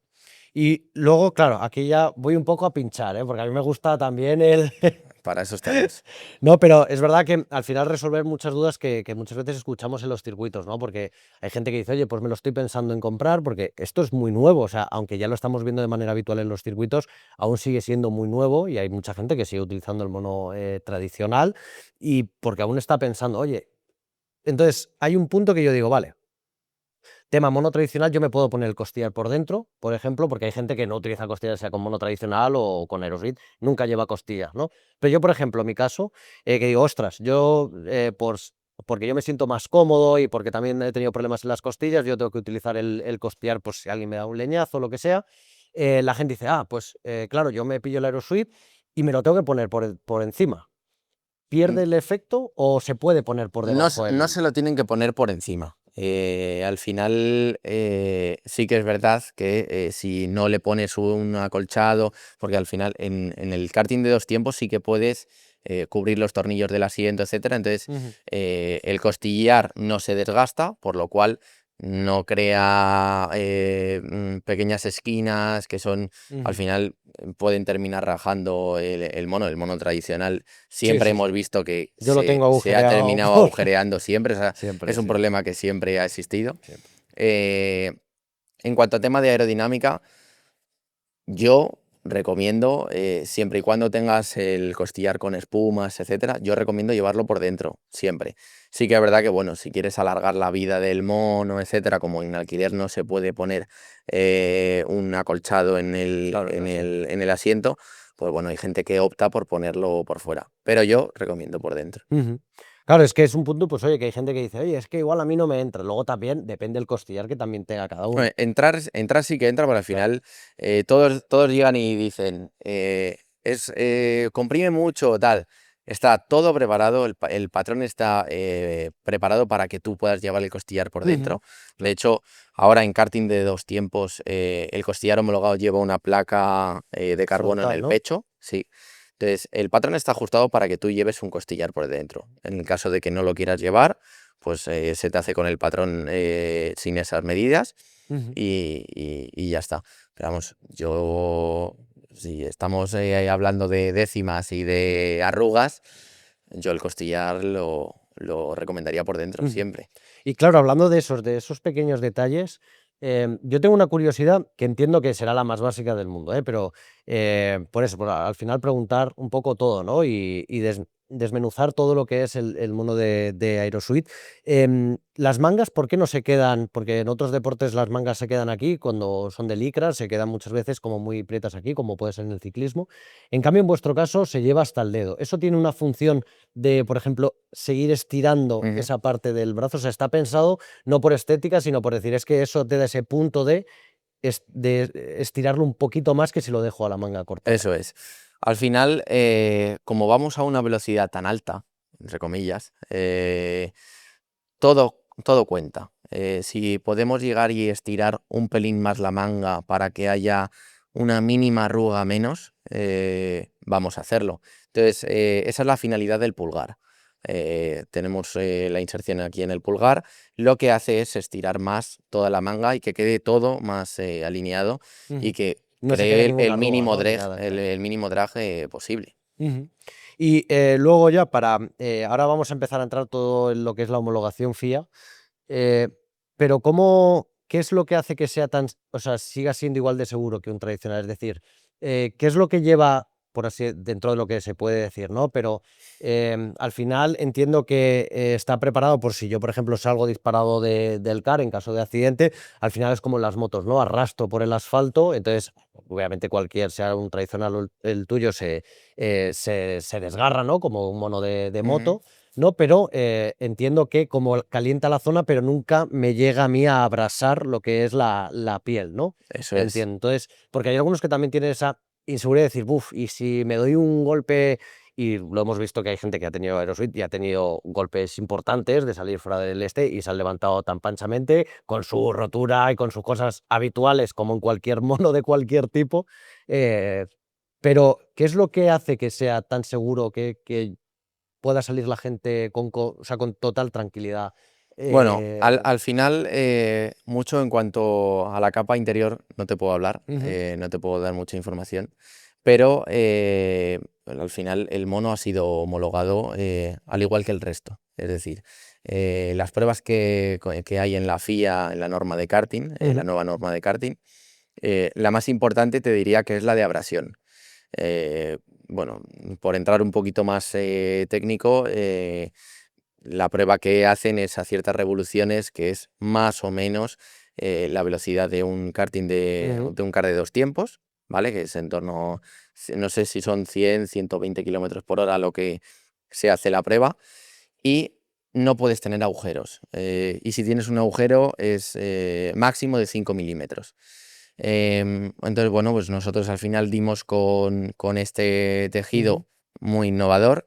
Y luego, claro, aquí ya voy un poco a pinchar, ¿eh? Porque a mí me gusta también el Para eso estamos. no, pero es verdad que al final resolver muchas dudas que muchas veces escuchamos en los circuitos, ¿no? Porque hay gente que dice: "Oye, pues me lo estoy pensando en comprar", porque esto es muy nuevo, o sea, aunque ya lo estamos viendo de manera habitual en los circuitos, aún sigue siendo muy nuevo y hay mucha gente que sigue utilizando el mono, tradicional, y porque aún está pensando: "Oye", entonces hay un punto que yo digo: "Vale, tema mono tradicional, yo me puedo poner el costillar por dentro", por ejemplo, porque hay gente que no utiliza costillas, sea con mono tradicional o con Aerosmith, nunca lleva costillas, ¿no? Pero yo, por ejemplo, en mi caso, que digo: "Ostras, yo, porque yo me siento más cómodo y porque también he tenido problemas en las costillas, yo tengo que utilizar el costillar por si alguien me da un leñazo o lo que sea", la gente dice: "Ah, pues, claro, yo me pillo el Aerosmith y me lo tengo que poner por encima". ¿Pierde el efecto o se puede poner por debajo No el? se lo tienen que poner por encima. Al final, sí que es verdad que si no le pones un acolchado, porque al final en el karting de dos tiempos sí que puedes cubrir los tornillos del asiento, etcétera. Entonces, Ujú, el costillar no se desgasta, por lo cual no crea pequeñas esquinas que son, al ujú. final, pueden terminar rajando el mono. El mono tradicional Sí, siempre sí, sí. hemos visto que Yo lo tengo se ha agujereado terminado por agujereando siempre, o sea, siempre, es un sí, problema que siempre ha existido. siempre. Eh, en cuanto a tema de aerodinámica, yo recomiendo, siempre y cuando tengas el costillar con espumas, etcétera, yo recomiendo llevarlo por dentro, siempre. Sí que es verdad que, bueno, si quieres alargar la vida del mono, etcétera, como en alquiler no se puede poner un acolchado en el, Claro, en el en asiento. el, en el asiento, pues bueno, hay gente que opta por ponerlo por fuera, pero yo recomiendo por dentro. Ujú. Claro, es que es un punto, pues oye, que hay gente que dice: "Oye, es que igual a mí no me entra". Luego también depende del costillar que también tenga cada uno. Entrar sí que entra, pero al Claro. final todos llegan y dicen, comprime mucho, tal. Está todo preparado, el patrón está preparado para que tú puedas llevar el costillar por Ujú. dentro. De Claro. hecho, ahora en karting de dos tiempos, el costillar homologado lleva una placa de carbono en Frontal, el ¿no? pecho, sí. Entonces, el patrón está ajustado para que tú lleves un costillar por dentro. En el caso de que no lo quieras llevar, pues se te hace con el patrón sin esas medidas Ujú. y ya está. Pero vamos, si estamos hablando de décimas y de arrugas, yo el costillar lo recomendaría por dentro, Ujú. siempre. Y claro, hablando de esos pequeños detalles, Yo tengo una curiosidad que entiendo que será la más básica del mundo, pero por eso, al final preguntar un poco todo, ¿no? Y desmenuzar todo lo que es el mundo de Aerosuite. Las mangas, ¿por qué no se quedan? Porque en otros deportes las mangas se quedan aquí, cuando son de licra, se quedan muchas veces como muy prietas aquí, como puede ser en el ciclismo. En cambio, en vuestro caso, se lleva hasta el dedo. ¿Eso tiene una función de, por ejemplo, seguir estirando Ujú. esa parte del brazo? O sea, está pensado no por estética, sino por decir, es que eso te da ese punto de estirarlo un poquito más que si lo dejo a la manga cortada. Eso es. Al final, como vamos a una velocidad tan alta, entre comillas, todo cuenta. Si podemos llegar y estirar un pelín más la manga para que haya una mínima arruga menos, vamos a hacerlo. Entonces, esa es la finalidad del pulgar. Tenemos la inserción aquí en el pulgar, lo que hace es estirar más toda la manga y que quede todo más alineado y Ujú. que No se quede cree ninguna arruga, ¿no? Ni nada, claro. el mínimo drag posible. Ujú. Y luego ya ahora vamos a empezar a entrar todo en lo que es la homologación FIA, eh, pero ¿qué es lo que hace que sea o sea, siga siendo igual de seguro que un tradicional? Es decir, ¿qué es lo que lleva, por así, dentro de lo que se puede decir, ¿no? Pero al final entiendo que está preparado por si yo, por ejemplo, salgo disparado del car en caso de accidente, al final es como en las motos, ¿no? Arrastro por el asfalto, entonces, obviamente sea un tradicional o el tuyo, se desgarra, ¿no? Como un mono de Ujú. moto, ¿no? Pero entiendo que como calienta la zona, pero nunca me llega a mí a abrasar lo que es la piel, ¿no? Eso es. Entiendo. Entonces, porque hay algunos que también tienen esa inseguridad de decir, buf, y si me doy un golpe, y lo hemos visto que hay gente que ha tenido Aerosuit y ha tenido golpes importantes de salir fuera del y se han levantado tan panchamente, con su rotura y con sus cosas habituales, como en cualquier mono de cualquier tipo. eh, pero, ¿qué es lo que hace que sea tan seguro que pueda salir la gente o sea, con total tranquilidad? Bueno, Eh, al final, mucho en cuanto a la capa interior no te puedo hablar, Ujú, no te puedo dar mucha información, pero al final el mono ha sido homologado al igual que el resto. Es decir, las pruebas que hay en la FIA, en la norma de karting, la ujú, nueva norma de karting, la más importante te diría que es la de abrasión. Eh, bueno, por entrar un poquito más técnico, la prueba que hacen es a ciertas revoluciones, que es más o menos la velocidad de un karting ujú, de un kart de 2 tiempos, ¿vale? Que es en torno, no sé si son 100, 120 kilómetros por hora lo que se hace la prueba, y no puedes tener agujeros. Y si tienes un agujero es máximo de 5 milímetros. Entonces, bueno, pues nosotros al final dimos con este ujú, tejido muy innovador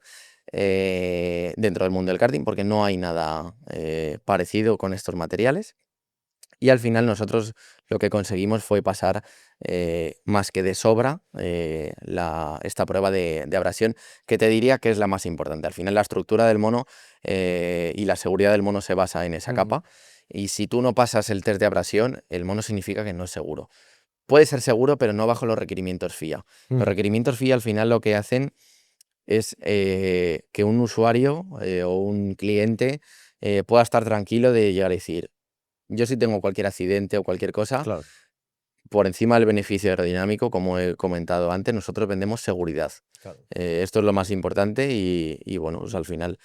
dentro del mundo del karting, porque no hay nada parecido con estos materiales. Y al final nosotros lo que conseguimos fue pasar más que de sobra esta prueba de abrasión, que te diría que es la más importante. Al final la estructura del mono y la seguridad del mono se basa en esa ujú, capa. Y si tú no pasas el test de abrasión, el mono significa que no es seguro. Puede ser seguro, pero no bajo los requerimientos FIA. Los ujú. requerimientos FIA al final lo que hacen es que un usuario o un cliente pueda estar tranquilo de llegar a decir, yo si tengo cualquier accidente o cualquier cosa, Claro. por encima del beneficio aerodinámico, como he comentado antes, nosotros vendemos seguridad. Claro. Esto es lo más importante y bueno, pues al final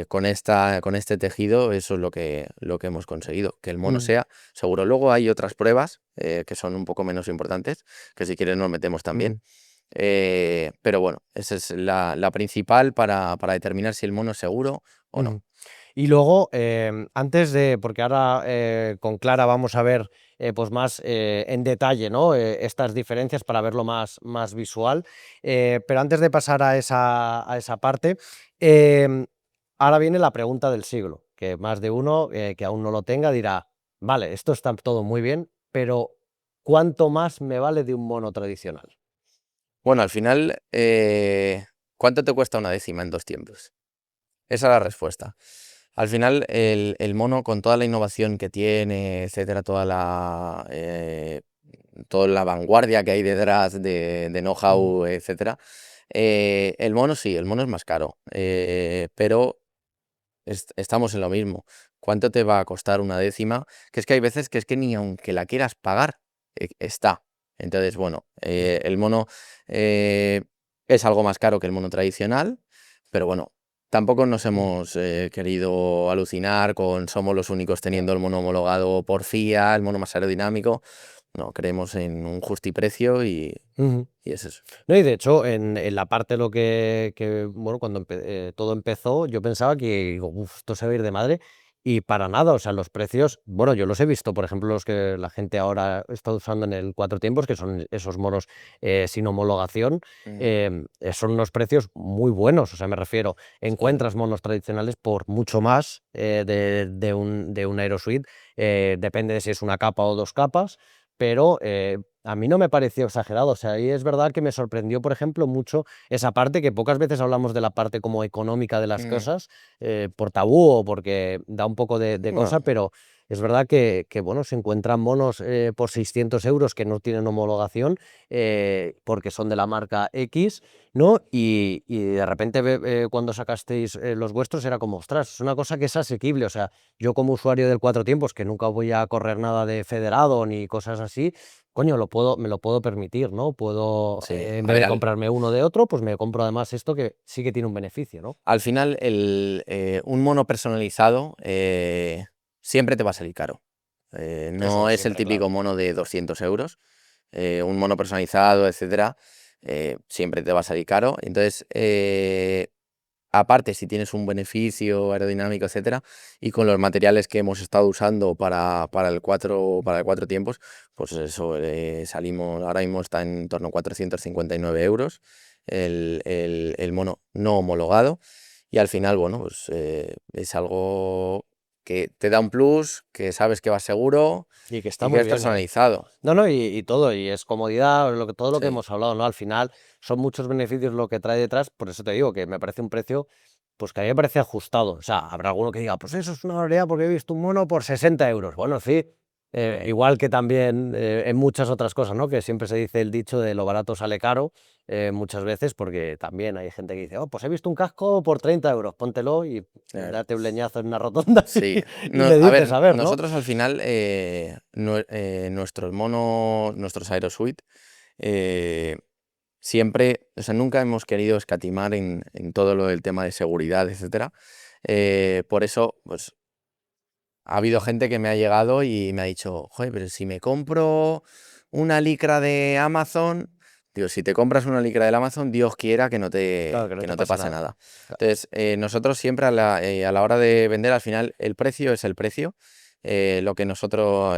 con este tejido eso es lo que hemos conseguido, que el mono Ujú, sea seguro. Luego hay otras pruebas que son un poco menos importantes, que si quieres nos metemos ujú, también. Pero bueno, esa es la principal para determinar si el mono es seguro o no. ujú. Y luego, antes porque ahora con Clara vamos a ver pues más en detalle, ¿no? Estas diferencias para verlo más visual. Pero antes de pasar a esa parte, em, ahora viene la pregunta del siglo, que más de uno que aún no lo tenga dirá, vale, esto está todo muy bien, pero ¿cuánto más me vale de un mono tradicional? Bueno, al final, ¿cuánto te cuesta una décima en 2 tiempos? Esa es la respuesta. Al final, el mono, con toda la innovación que tiene, etcétera, toda la vanguardia que hay detrás de Ujú, know-how, etcétera, el mono sí, el mono es más caro, pero estamos en lo mismo. ¿Cuánto te va a costar una décima? Que es que hay veces que es que ni aunque la quieras pagar, está. Entonces, bueno, el mono es algo más caro que el mono tradicional, pero bueno, tampoco nos hemos querido alucinar con somos los únicos teniendo el mono homologado por FIA, el mono más aerodinámico. No, creemos en un justiprecio Ujú. y es eso. No, y de hecho, en la parte lo bueno, cuando todo empezó, yo pensaba que, digo, "Uf, esto se va a ir de madre", y para nada, o sea, los precios, bueno, yo los he visto, por ejemplo, los que la gente ahora está usando en el Cuatro Tiempos, que son esos monos sin homologación, Mm, son unos precios muy buenos, o sea, me refiero, sí. encuentras monos tradicionales por mucho más de un Aerosuite, depende de si es una capa o dos capas, pero a mí no me pareció exagerado, o sea, y es verdad que me sorprendió, por ejemplo, mucho esa parte que pocas veces hablamos de la parte como económica de las Mm, cosas, por tabú o porque da un poco de bueno, cosa, pero es verdad bueno, se encuentran monos por 600 euros que no tienen homologación, porque son de la marca X, ¿no? Y de repente cuando sacasteis los vuestros era como, ostras, es una cosa que es asequible, o sea, yo como usuario del Cuatro Tiempos, que nunca voy a correr nada de federado ni cosas así, coño, me lo puedo permitir, ¿no? Puedo, sí. en A vez ver, de comprarme uno de otro, pues me compro además esto que sí que tiene un beneficio, ¿no? al final, un mono personalizado siempre te va a salir caro. Eso No de es el siempre, típico claro. mono de 200 euros. Un mono personalizado, etcétera, siempre te va a salir caro. Entonces, aparte, si tienes un beneficio aerodinámico, etcétera, y con los materiales que hemos estado usando para el cuatro tiempos, pues eso, salimos, ahora mismo está en torno a 459 euros el mono no homologado. Y al final, bueno, pues es algo que te da un plus, que sabes que va seguro Y que está y que muy es bien, ¿eh? personalizado. No, no, y todo, y es comodidad, todo lo que Sí. hemos hablado, ¿no? Al final son muchos beneficios lo que trae detrás, por eso te digo que me parece un precio, pues que a mí me parece ajustado. O sea, habrá alguno que diga, pues eso es una barbaridad porque he visto un mono por 60 euros. Bueno, sí, igual que también en muchas otras cosas, ¿no? Que siempre se dice el dicho de lo barato sale caro, muchas veces, porque también hay gente que dice, oh, pues he visto un casco por 30 euros, póntelo y Claro. date un leñazo en una rotonda Sí, y le a dices, ver, a ver, ¿no? nosotros al final, nuestros Aerosuite, eh, siempre, o sea, nunca hemos querido escatimar en todo lo del tema de seguridad, etcétera. Por eso, pues, ha habido gente que me ha llegado y me ha dicho, joder, pero si me compro una licra de Amazon, digo, si te compras una licra del Amazon, Dios quiera Claro, que no que te no te pase pase nada. nada. Entonces, nosotros siempre a la hora de vender, al final, el precio es el precio. Lo que nosotros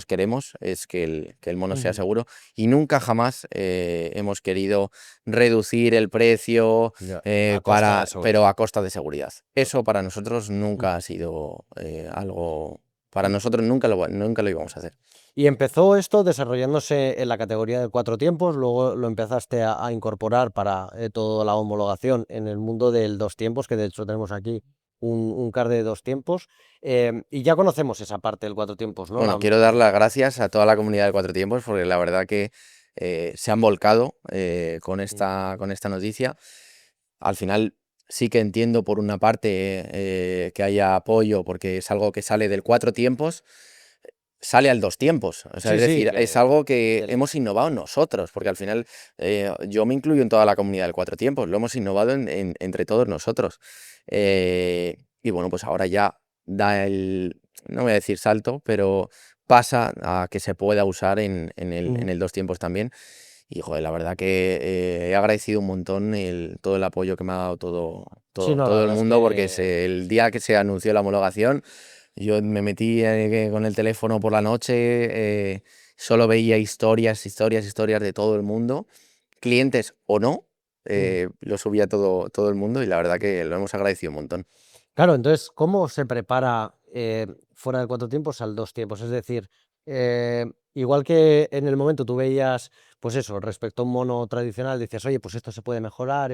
queremos es que el mono sea Ujú. seguro y nunca jamás hemos querido reducir el precio Ya, a costa de la seguridad. pero a costa de seguridad. Claro. Eso para nosotros Mm. nunca ha sido algo, para nosotros nunca lo íbamos a hacer. Y empezó esto desarrollándose en la categoría de cuatro tiempos, luego lo empezaste a incorporar para toda la homologación en el mundo del dos tiempos, que de hecho tenemos aquí un car de dos tiempos, y ya conocemos esa parte del cuatro tiempos, ¿no? Bueno, quiero dar las gracias a toda la comunidad de Cuatro Tiempos porque la verdad que se han volcado Mm. con esta noticia. Al final sí que entiendo por una parte que haya apoyo porque es algo que sale del Cuatro Tiempos, sale al dos tiempos. O sea, Sí, es sí, decir, es que algo que del- hemos innovado nosotros, porque al final yo me incluyo en toda la comunidad del Cuatro Tiempos, lo hemos innovado entre todos nosotros. Y bueno, pues ahora ya da no voy a decir salto, pero pasa a que se pueda usar en Ujú. el dos tiempos también. Y joder, la verdad que he agradecido un montón todo el apoyo que me ha dado Sí, no, la todo el verdad es mundo, porque que el día que se anunció la homologación, yo me metí con el teléfono por la noche, solo veía historias de todo el mundo, clientes o no, Ujú. lo subía todo el mundo y la verdad que lo hemos agradecido un montón. Claro, entonces, ¿cómo se prepara fuera de cuatro tiempos al dos tiempos? Es decir, igual que en el momento tú veías, pues eso, respecto a un mono tradicional, dices, oye, pues esto se puede mejorar.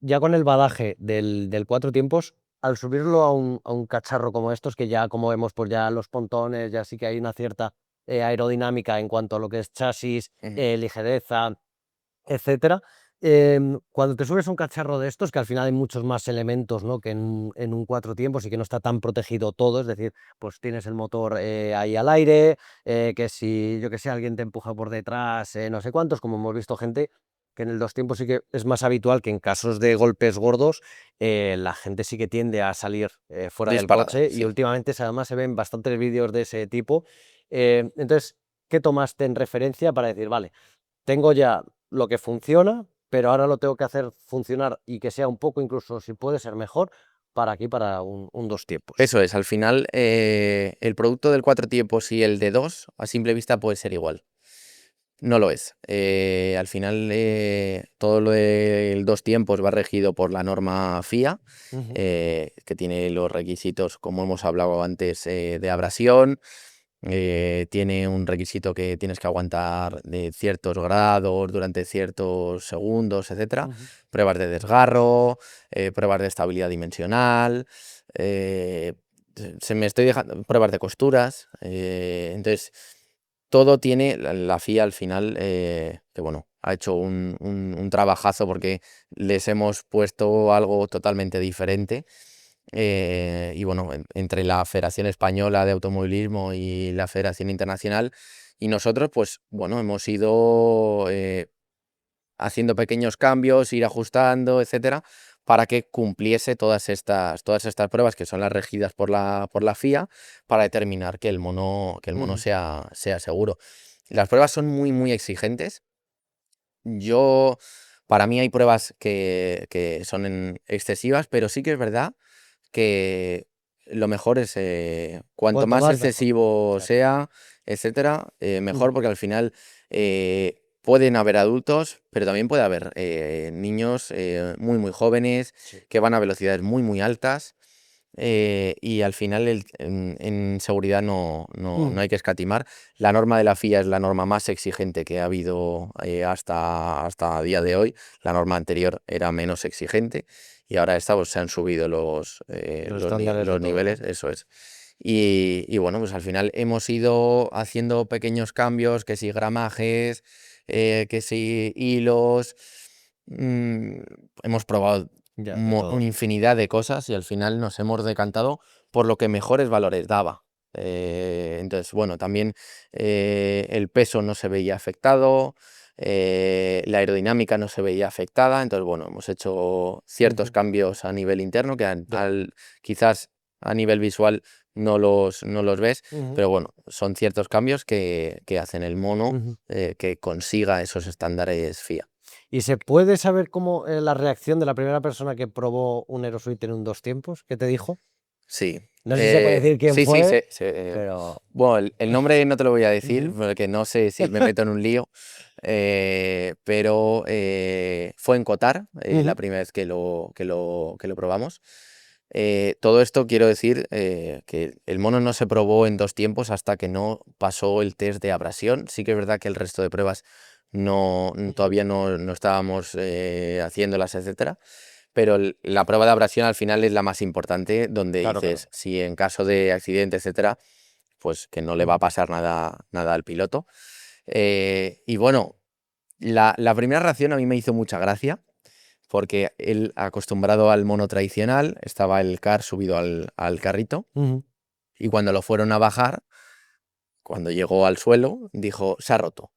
Ya con el badaje del cuatro tiempos, al subirlo a un cacharro como estos, que ya como vemos, pues ya los pontones, ya sí que hay una cierta aerodinámica en cuanto a lo que es chasis, Ujú. ligereza, etcétera. Cuando te subes a un cacharro de estos, que al final hay muchos más elementos, ¿no?, que en un cuatro tiempos y que no está tan protegido todo, es decir, pues tienes el motor ahí al aire, que si, yo que sé, alguien te empuja por detrás, no sé cuántos, como hemos visto gente, que en el dos tiempos sí que es más habitual que en casos de golpes gordos, la gente sí que tiende a salir fuera del Disparada, coche y sí. últimamente además se ven bastantes vídeos de ese tipo. Entonces, ¿qué tomaste en referencia para decir, vale, tengo ya lo que funciona, pero ahora lo tengo que hacer funcionar y que sea un poco, incluso si puede ser mejor, para aquí, para un dos tiempos? Eso es, al final el producto del cuatro tiempos y el de dos a simple vista puede ser igual. No lo es. Al final todo lo del dos tiempos va regido por la norma FIA, Ujú, que tiene los requisitos, como hemos hablado antes, de abrasión. Tiene un requisito que tienes que aguantar de ciertos grados durante ciertos segundos, etcétera. ujú. Pruebas de desgarro, pruebas de estabilidad dimensional. eh, Se me estoy dejando pruebas de costuras. Entonces, todo tiene la FIA al final, que bueno, ha hecho un trabajazo porque les hemos puesto algo totalmente diferente. Y bueno, entre la Federación Española de Automovilismo y la Federación Internacional y nosotros, pues bueno, hemos ido haciendo pequeños cambios, ir ajustando, etcétera, para que cumpliese todas estas pruebas que son las regidas por la FIA para determinar que el mono Ujú. sea seguro. Las pruebas son muy, muy exigentes. Yo, para mí hay pruebas que son excesivas, pero sí que es verdad que lo mejor es cuanto Cuanto más más mejor. excesivo Exacto. sea, etcétera, mejor, Ujú. porque al final pueden haber adultos, pero también puede haber niños muy, muy jóvenes Sí. que van a velocidades muy, muy altas. Y al final en seguridad no Ujú. hay que escatimar. La norma de la FIA es la norma más exigente que ha habido hasta día de hoy. La norma anterior era menos exigente y ahora esta, pues, se han subido los, Los los, ni- estándares de los todo, niveles, ¿no? eso es. Y bueno, pues al final hemos ido haciendo pequeños cambios, que si gramajes, que si hilos. mm, Hemos probado Ya, de una todo. infinidad de cosas y al final nos hemos decantado por lo que mejores valores daba. Entonces, bueno, también el peso no se veía afectado, la aerodinámica no se veía afectada. Entonces, bueno, hemos hecho ciertos Ujú. cambios a nivel interno que Ya. quizás a nivel visual no los ves, Ujú, pero bueno, son ciertos cambios que hacen el mono ujú. que consiga esos estándares FIA. ¿Y se puede saber cómo la reacción de la primera persona que probó un Aerosuite en un dos tiempos? ¿Qué te dijo? Sí, No sé si se puede decir quién sí, sí, fue, pero... bueno, el nombre no te lo voy a decir Ujú, porque no sé si me meto en un lío, pero fue en Qatar la ujú, primera vez que lo probamos. Todo esto quiero decir que el mono no se probó en dos tiempos hasta que no pasó el test de abrasión. Sí que es verdad que el resto de pruebas ujú. todavía no estábamos haciéndolas, etcétera. Pero la prueba de abrasión al final es la más importante, donde Claro, claro. dices, si en caso de accidente, etcétera, pues que no le va a Ujú, pasar nada al piloto. Y bueno, la primera reacción a mí me hizo mucha gracia, porque él, acostumbrado al mono tradicional, estaba el car subido al carrito, ujú. y cuando lo fueron a bajar, cuando llegó al suelo, dijo, se ha roto.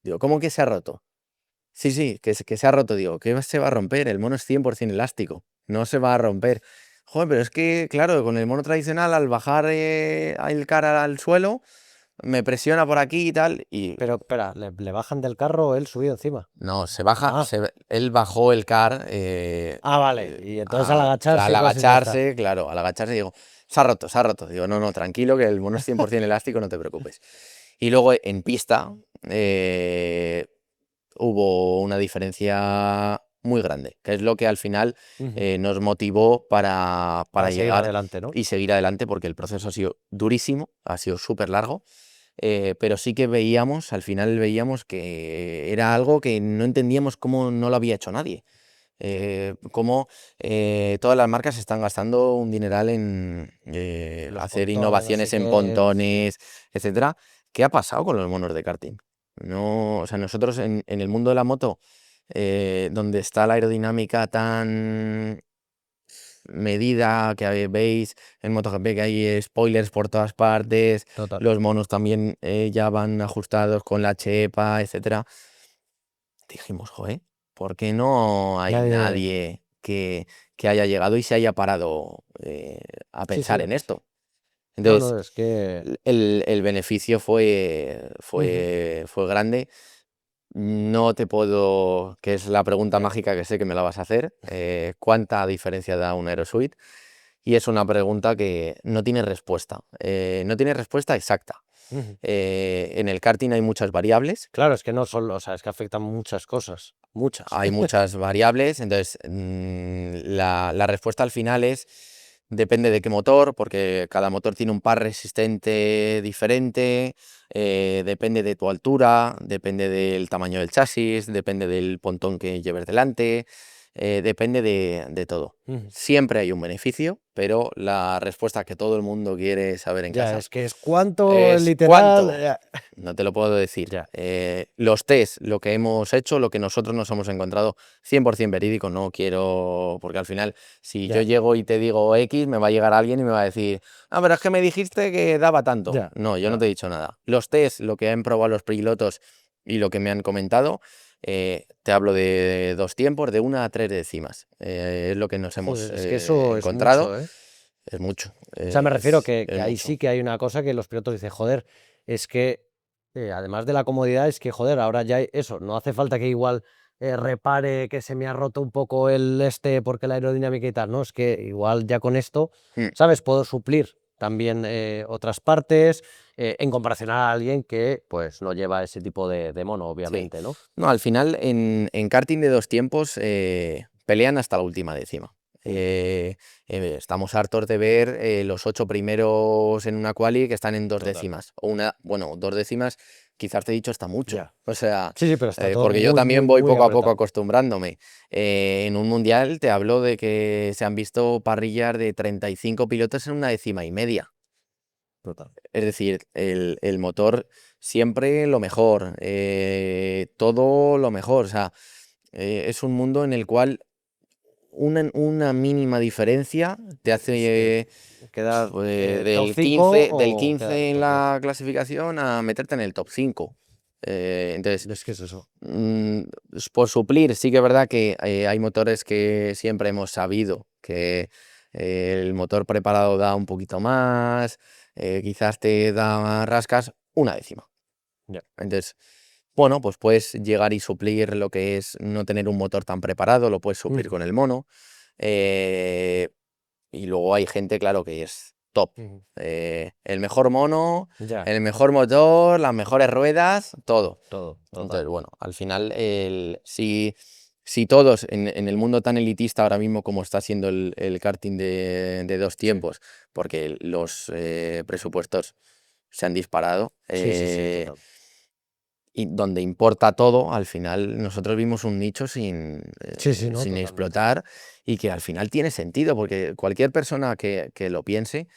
Digo, ¿cómo que se ha roto? Sí, sí, que se ha roto. Digo, ¿qué se va a romper? El mono es 100% elástico, no se va a romper. Joder, pero es que, claro, con el mono tradicional, al bajar el cara al suelo, me presiona por aquí y tal, y Pero espera, ¿le bajan del carro él subido encima? no, se baja, Ah, él bajó el car vale. Y entonces al al agacharse, cosas ya está. agacharse, claro, al agacharse digo, se ha roto, se ha roto. Digo, no, no, tranquilo, que el mono es 100% elástico, no te preocupes. Y luego en pista, hubo una diferencia muy grande, que es lo que al final Ujú. nos motivó para Para seguir llegar adelante, ¿no? y seguir adelante, porque el proceso ha sido durísimo, ha sido súper largo, pero sí que veíamos, al final veíamos que era algo que no entendíamos cómo no lo había hecho nadie. Cómo todas las marcas están gastando un dineral en Los hacer pontones, no sé innovaciones en qué, sí. pontones, etcétera. ¿Qué ha pasado con los monos de karting? No, o sea, nosotros en el mundo de la moto donde está la aerodinámica tan medida, que veis en MotoGP que hay spoilers por todas partes, Total. los monos también ya van ajustados con la chepa, etcétera. Dijimos, joder, ¿por qué no hay nadie que haya llegado y se haya parado a Sí, pensar sí. en esto? No, Entonces, no, es que... el beneficio fue grande. No te puedo, que es la pregunta Ya. mágica que sé que me la vas a hacer, ¿cuánta diferencia da un Aerosuite? Y es una pregunta que no tiene respuesta, no tiene respuesta exacta. Ujú. En el karting hay muchas variables, Claro, es que no solo, o sea, es que afectan muchas cosas, muchas. hay muchas variables, entonces la respuesta al final es, depende de qué motor, porque cada motor tiene un par resistente diferente, depende de tu altura, depende del tamaño del chasis, depende del pontón que lleves delante, depende de todo. Ujú. Siempre hay un beneficio, pero la respuesta que todo el mundo quiere saber en Ya, casa es que es cuánto es literal. ¿cuánto? No te lo puedo decir. Ya, Los test, lo que hemos hecho, lo que nosotros nos hemos encontrado, 100% verídico, no quiero, porque al final, si yo ya, llego y te digo X, me va a llegar alguien y me va a decir, ah, pero es que me dijiste que daba tanto. ya, No, yo no ya. te he dicho nada. Los test, lo que han probado los pilotos y lo que me han comentado, te hablo de 2 tiempos, de 1 a 3 décimas. Es lo que nos hemos Joder, es que eso es encontrado. mucho, ¿eh? Es mucho, O sea, me refiero que es ahí mucho. sí que hay una cosa que los pilotos dicen, joder, es que además de la comodidad, es que, joder, ahora ya hay eso, no hace falta que igual repare que se me ha roto un poco el este porque la aerodinámica y tal, ¿no? Es que igual ya con esto, Mm. ¿sabes? Puedo suplir también otras partes en comparación a alguien que pues no lleva ese tipo de mono, Sí. obviamente, ¿no? No, al final en karting de 2 tiempos pelean hasta la última décima. Mm. Estamos hartos de ver los 8 primeros en una quali que están en dos Total. décimas. Bueno, 2 décimas, quizás te he dicho está mucho. Ya. O sea, Sí, sí, pero está todo porque yo muy, también muy, voy muy poco a poco apretado. acostumbrándome. En un mundial te hablo de que se han visto parrillas de 35 pilotos en 1 décima y media. Total. Es decir, el motor siempre lo mejor, todo lo mejor. O sea, es un mundo en el cual una mínima diferencia te hace Es que quedar top del 5 o quedar 15 en top 10. la clasificación a meterte en el top 5. Entonces, Es que es eso. mm, por suplir, sí que es verdad que hay motores que siempre hemos sabido que el motor preparado da un poquito más, quizás te da más rascas, 1 décima. Ya. Entonces, bueno, pues puedes llegar y suplir lo que es no tener un motor tan preparado, lo puedes suplir Ujú, con el mono. eh, y luego hay gente, claro, que es top. ujú. El mejor mono, Ya, el mejor motor, las mejores ruedas, todo. todo, Entonces, total. bueno, al final, si todos en el mundo tan elitista ahora mismo como está siendo el karting de dos Sí, tiempos, porque los presupuestos se han disparado, sí, sí, sí, total. y donde importa todo, al final nosotros vimos un nicho Sí, sí, no, sin totalmente. explotar y que al final tiene sentido, porque cualquier persona que lo piense,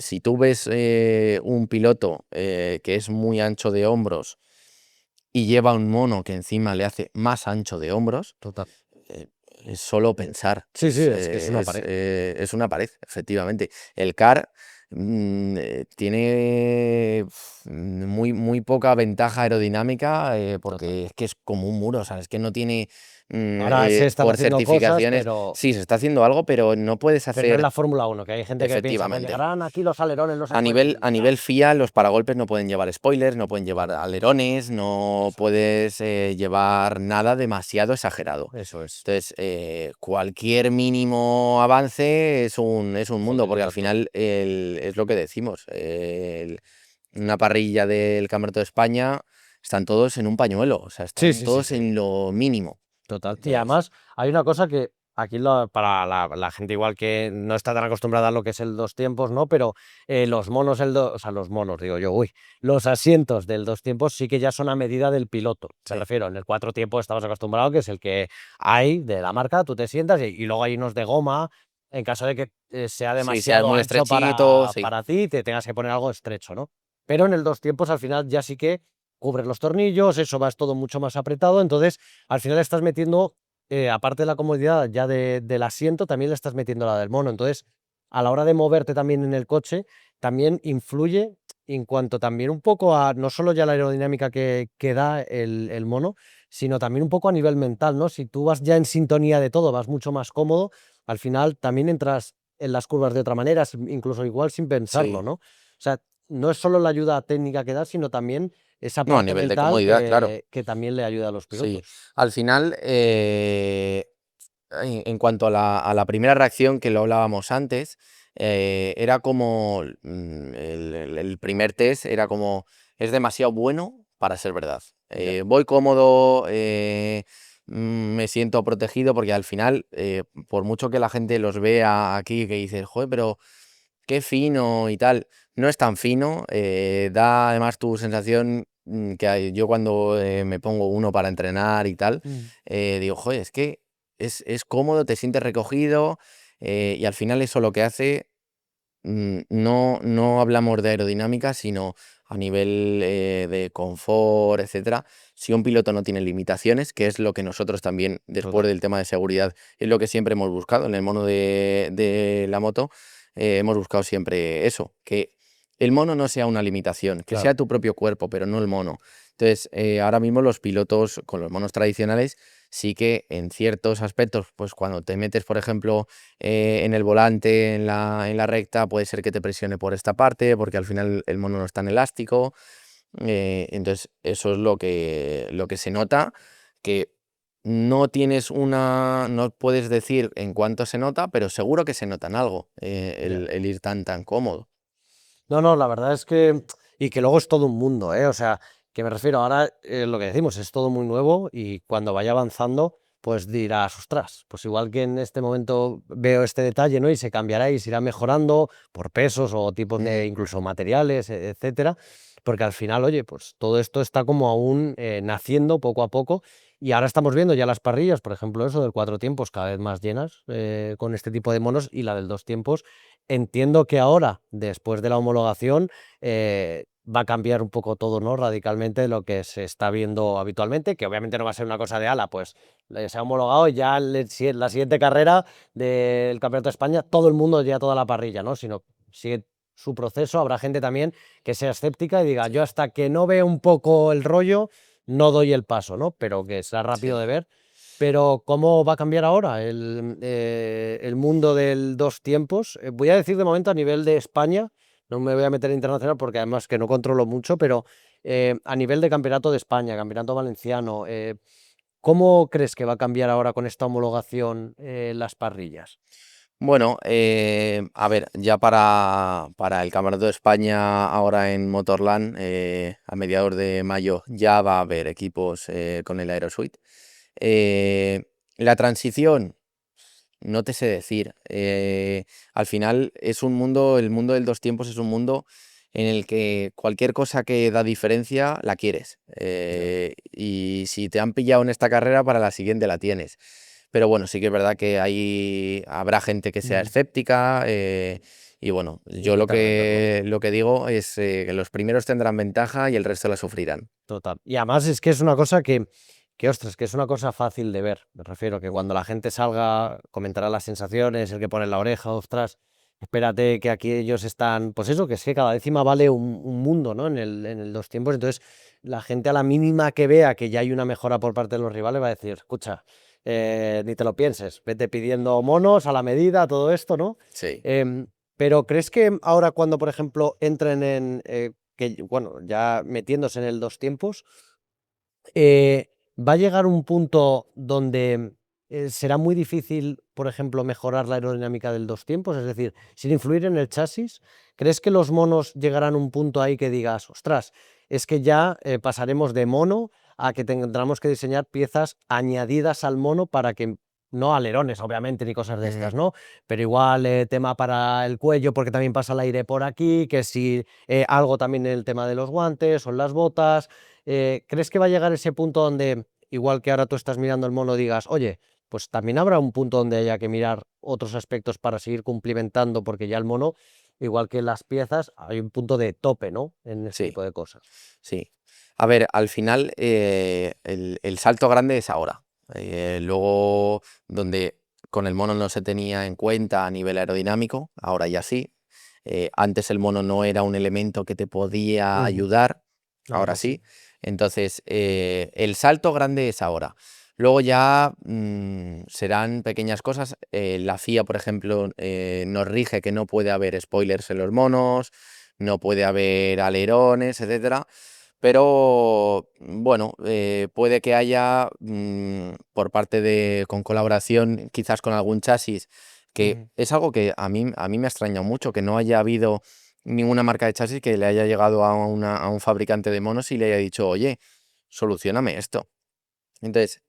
si tú ves un piloto que es muy ancho de hombros y lleva un mono que encima le hace más ancho de hombros, Total. es solo pensar, Sí, sí, es que es una pared. es una pared, efectivamente. El CAR tiene muy poca ventaja aerodinámica Total. porque es que es como un muro, o sea, es que no tiene, Ahora se están por haciendo cosas, certificaciones, sí, se está haciendo algo, pero no puedes pero no es hacer la Fórmula 1 que hay gente que piensa, pues efectivamente. llegarán aquí los alerones, no sé A cuántos. nivel, a nivel FIA, los paragolpes no pueden llevar spoilers, no pueden llevar alerones, no Eso, puedes llevar nada demasiado exagerado. eso es. Entonces, cualquier mínimo avance es un mundo, Joder, y porque al tanto. final es lo que decimos. Una parrilla del Campeonato de España están todos en un pañuelo, o sea, Sí, están sí, sí, todos sí. en lo mínimo. Total. Y Entonces, además hay una cosa que aquí para la gente igual que no está tan acostumbrada a lo que es el dos tiempos, ¿no? Pero los monos, o sea, los monos, digo yo, uy, los asientos del dos tiempos sí que ya son a medida del piloto. Me sí, refiero, en el cuatro tiempos estamos acostumbrados, que es el que hay de la marca, tú te sientas y luego hay unos de goma. En caso de que sea sí, sea demasiado muy ancho estrechito, sí, para ti, te tengas que poner algo estrecho, ¿no? Pero en el dos tiempos al final ya sí que cubres los tornillos, eso vas todo mucho más apretado, entonces al final estás metiendo, aparte de la comodidad ya del asiento, también le estás metiendo la del mono, entonces a la hora de moverte también en el coche, también influye en cuanto también un poco a, no solo ya la aerodinámica que da el mono, sino también un poco a nivel mental, ¿no? Si tú vas ya en sintonía de todo, vas mucho más cómodo, al final también entras en las curvas de otra manera, incluso igual sin pensarlo, Sí. ¿no? O sea, no es solo la ayuda técnica que da, sino también esa No, a parte nivel de mental comodidad, claro. que también le ayuda a los Sí. pilotos. Al final, en cuanto a la primera reacción que lo hablábamos antes, era como el primer test era como es demasiado bueno para ser verdad. Ya, Voy cómodo, me siento protegido porque al final, por mucho que la gente los vea aquí, que dices, joder, pero qué fino y tal, no es tan fino, da además tu sensación yo cuando me pongo uno para entrenar y tal, mm, digo, joder, es que es cómodo, te sientes recogido y al final eso lo que hace, no hablamos de aerodinámica, sino a nivel de confort, etcétera. Si un piloto no tiene limitaciones, que es lo que nosotros también, después total, del tema de seguridad, es lo que siempre hemos buscado en el mono de la moto, hemos buscado siempre eso, que el mono no sea una limitación, que sea claro. tu propio cuerpo, pero no el mono. Entonces, ahora mismo los pilotos con los monos tradicionales sí que en ciertos aspectos, pues cuando te metes, por ejemplo, en el volante, en la recta, puede ser que te presione por esta parte, porque al final el mono no es tan elástico. Entonces, eso es lo que se nota, que no puedes decir en cuánto se nota, pero seguro que se nota en algo, Ya. el ir tan cómodo. No, no, la verdad es que, y que luego es todo un mundo, ¿eh? O sea, que me refiero ahora, lo que decimos, es todo muy nuevo y cuando vaya avanzando, pues dirás, ostras, pues igual que en este momento veo este detalle, ¿no? Y se cambiará y se irá mejorando por pesos o tipos de Mm, incluso materiales, etcétera, porque al final, oye, pues todo esto está como aún naciendo poco a poco y ahora estamos viendo ya las parrillas, por ejemplo, eso del cuatro tiempos cada vez más llenas con este tipo de monos y la del dos tiempos. Entiendo que ahora, después de la homologación, va a cambiar un poco todo, ¿no? Radicalmente lo que se está viendo habitualmente, que obviamente no va a ser una cosa de ala, pues se ha homologado y ya la siguiente carrera del Campeonato de España, todo el mundo ya toda la parrilla, ¿no? Sino sigue su proceso, habrá gente también que sea escéptica y diga, yo sí, hasta que no vea un poco el rollo, no doy el paso, ¿no? Pero que será rápido de sí. ver. Pero ¿cómo va a cambiar ahora el mundo del dos tiempos? Voy a decir de momento a nivel de España, no me voy a meter en internacional porque además que no controlo mucho, pero a nivel de campeonato de España, campeonato valenciano, ¿cómo crees que va a cambiar ahora con esta homologación las parrillas? Bueno, a ver, ya para el Campeonato de España ahora en Motorland, a mediados de mayo, ya va a haber equipos con el Aerosuite. Eh, la transición, no te sé decir. Al final es un mundo, el mundo del dos tiempos es un mundo en el que cualquier cosa que da diferencia la quieres. Ya. Y si te han pillado en esta carrera, para la siguiente la tienes. Pero bueno, sí que es verdad que habrá gente que sea Mm. escéptica. Y bueno, Y yo que lo te venderlo. que, lo que digo es que los primeros tendrán ventaja y el resto la sufrirán. Total. Y además es que es una cosa que, ostras, que es una cosa fácil de ver. Me refiero que cuando la gente salga, comentará las sensaciones, el que pone la oreja, ostras, espérate que aquí ellos están, pues eso, que es que cada décima vale un mundo, ¿no? En el dos tiempos. Entonces, la gente a la mínima que vea que ya hay una mejora por parte de los rivales va a decir, escucha, ni te lo pienses, vete pidiendo monos a la medida, todo esto, ¿no? Sí. Em, pero ¿crees que ahora cuando, por ejemplo, entren que, bueno, ya metiéndose en el dos tiempos, va a llegar un punto donde será muy difícil, por ejemplo, mejorar la aerodinámica del dos tiempos? Es decir, sin influir en el chasis, ¿crees que los monos llegarán a un punto ahí que digas, ostras, es que ya pasaremos de mono a que tendremos que diseñar piezas añadidas al mono para que, no alerones, obviamente, ni cosas de Ujú. estas, ¿no? Pero igual tema para el cuello, porque también pasa el aire por aquí, que si algo también en el tema de los guantes o en las botas. ¿Crees que va a llegar ese punto donde, igual que ahora tú estás mirando el mono, digas, oye, pues también habrá un punto donde haya que mirar otros aspectos para seguir cumplimentando, porque ya el mono, igual que las piezas, hay un punto de tope, ¿no? En este Sí. tipo de cosas. Sí. A ver, al final el salto grande es ahora. Luego, donde con el mono no se tenía en cuenta a nivel aerodinámico, ahora ya sí. Antes el mono no era un elemento que te podía Ujú. ayudar, ahora Ahora sí. sí. Entonces, el salto grande es ahora. Luego ya serán pequeñas cosas. La FIA, por ejemplo, nos rige que no puede haber spoilers en los monos, no puede haber alerones, etcétera. Pero bueno, puede que haya por parte con colaboración, quizás con algún chasis, que Ujú. es algo que a mí me ha extrañado mucho, que no haya habido ninguna marca de chasis que le haya llegado a un fabricante de monos y le haya dicho, oye, solucioname esto. Entonces,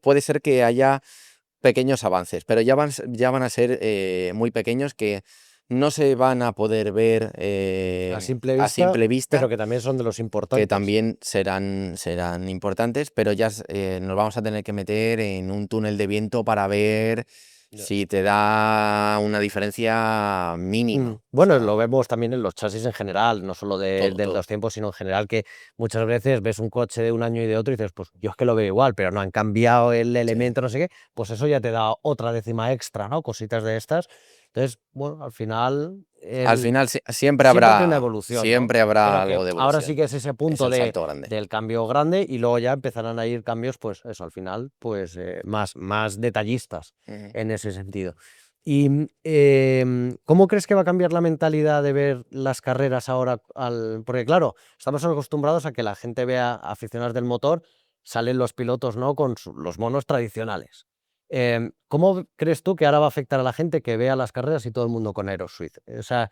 puede ser que haya pequeños avances, pero ya van a ser muy pequeños que no se van a poder ver a simple Pero vista, que también son de los que importantes. también serán importantes, pero ya nos vamos a tener que meter en un túnel de viento para ver Ya. si te da una diferencia mínima. O Bueno, sea, lo vemos también en los chasis en general, no solo todo, de todo. los tiempos, sino en general que muchas veces ves un coche de un año y de otro y dices, pues yo es que lo veo igual, pero no han cambiado el Sí. elemento, no sé qué, pues eso ya te da otra décima extra, ¿no? Cositas de estas. Entonces, bueno, al final Al final siempre siempre tiene una habrá, evolución, ¿no? siempre habrá Pero que algo de ahora sí evolución. que es ese Es punto el salto grande. del cambio grande y luego ya empezarán a ir cambios, pues eso, al final, pues más detallistas Ujú. en ese sentido. ¿Y cómo crees que va a cambiar la mentalidad de ver las carreras ahora? Porque claro, estamos acostumbrados a que la gente vea aficionados del motor, salen los pilotos, ¿no? Con los monos tradicionales. ¿Cómo crees tú que ahora va a afectar a la gente que vea las carreras y todo el mundo con Aeroswitch? O sea,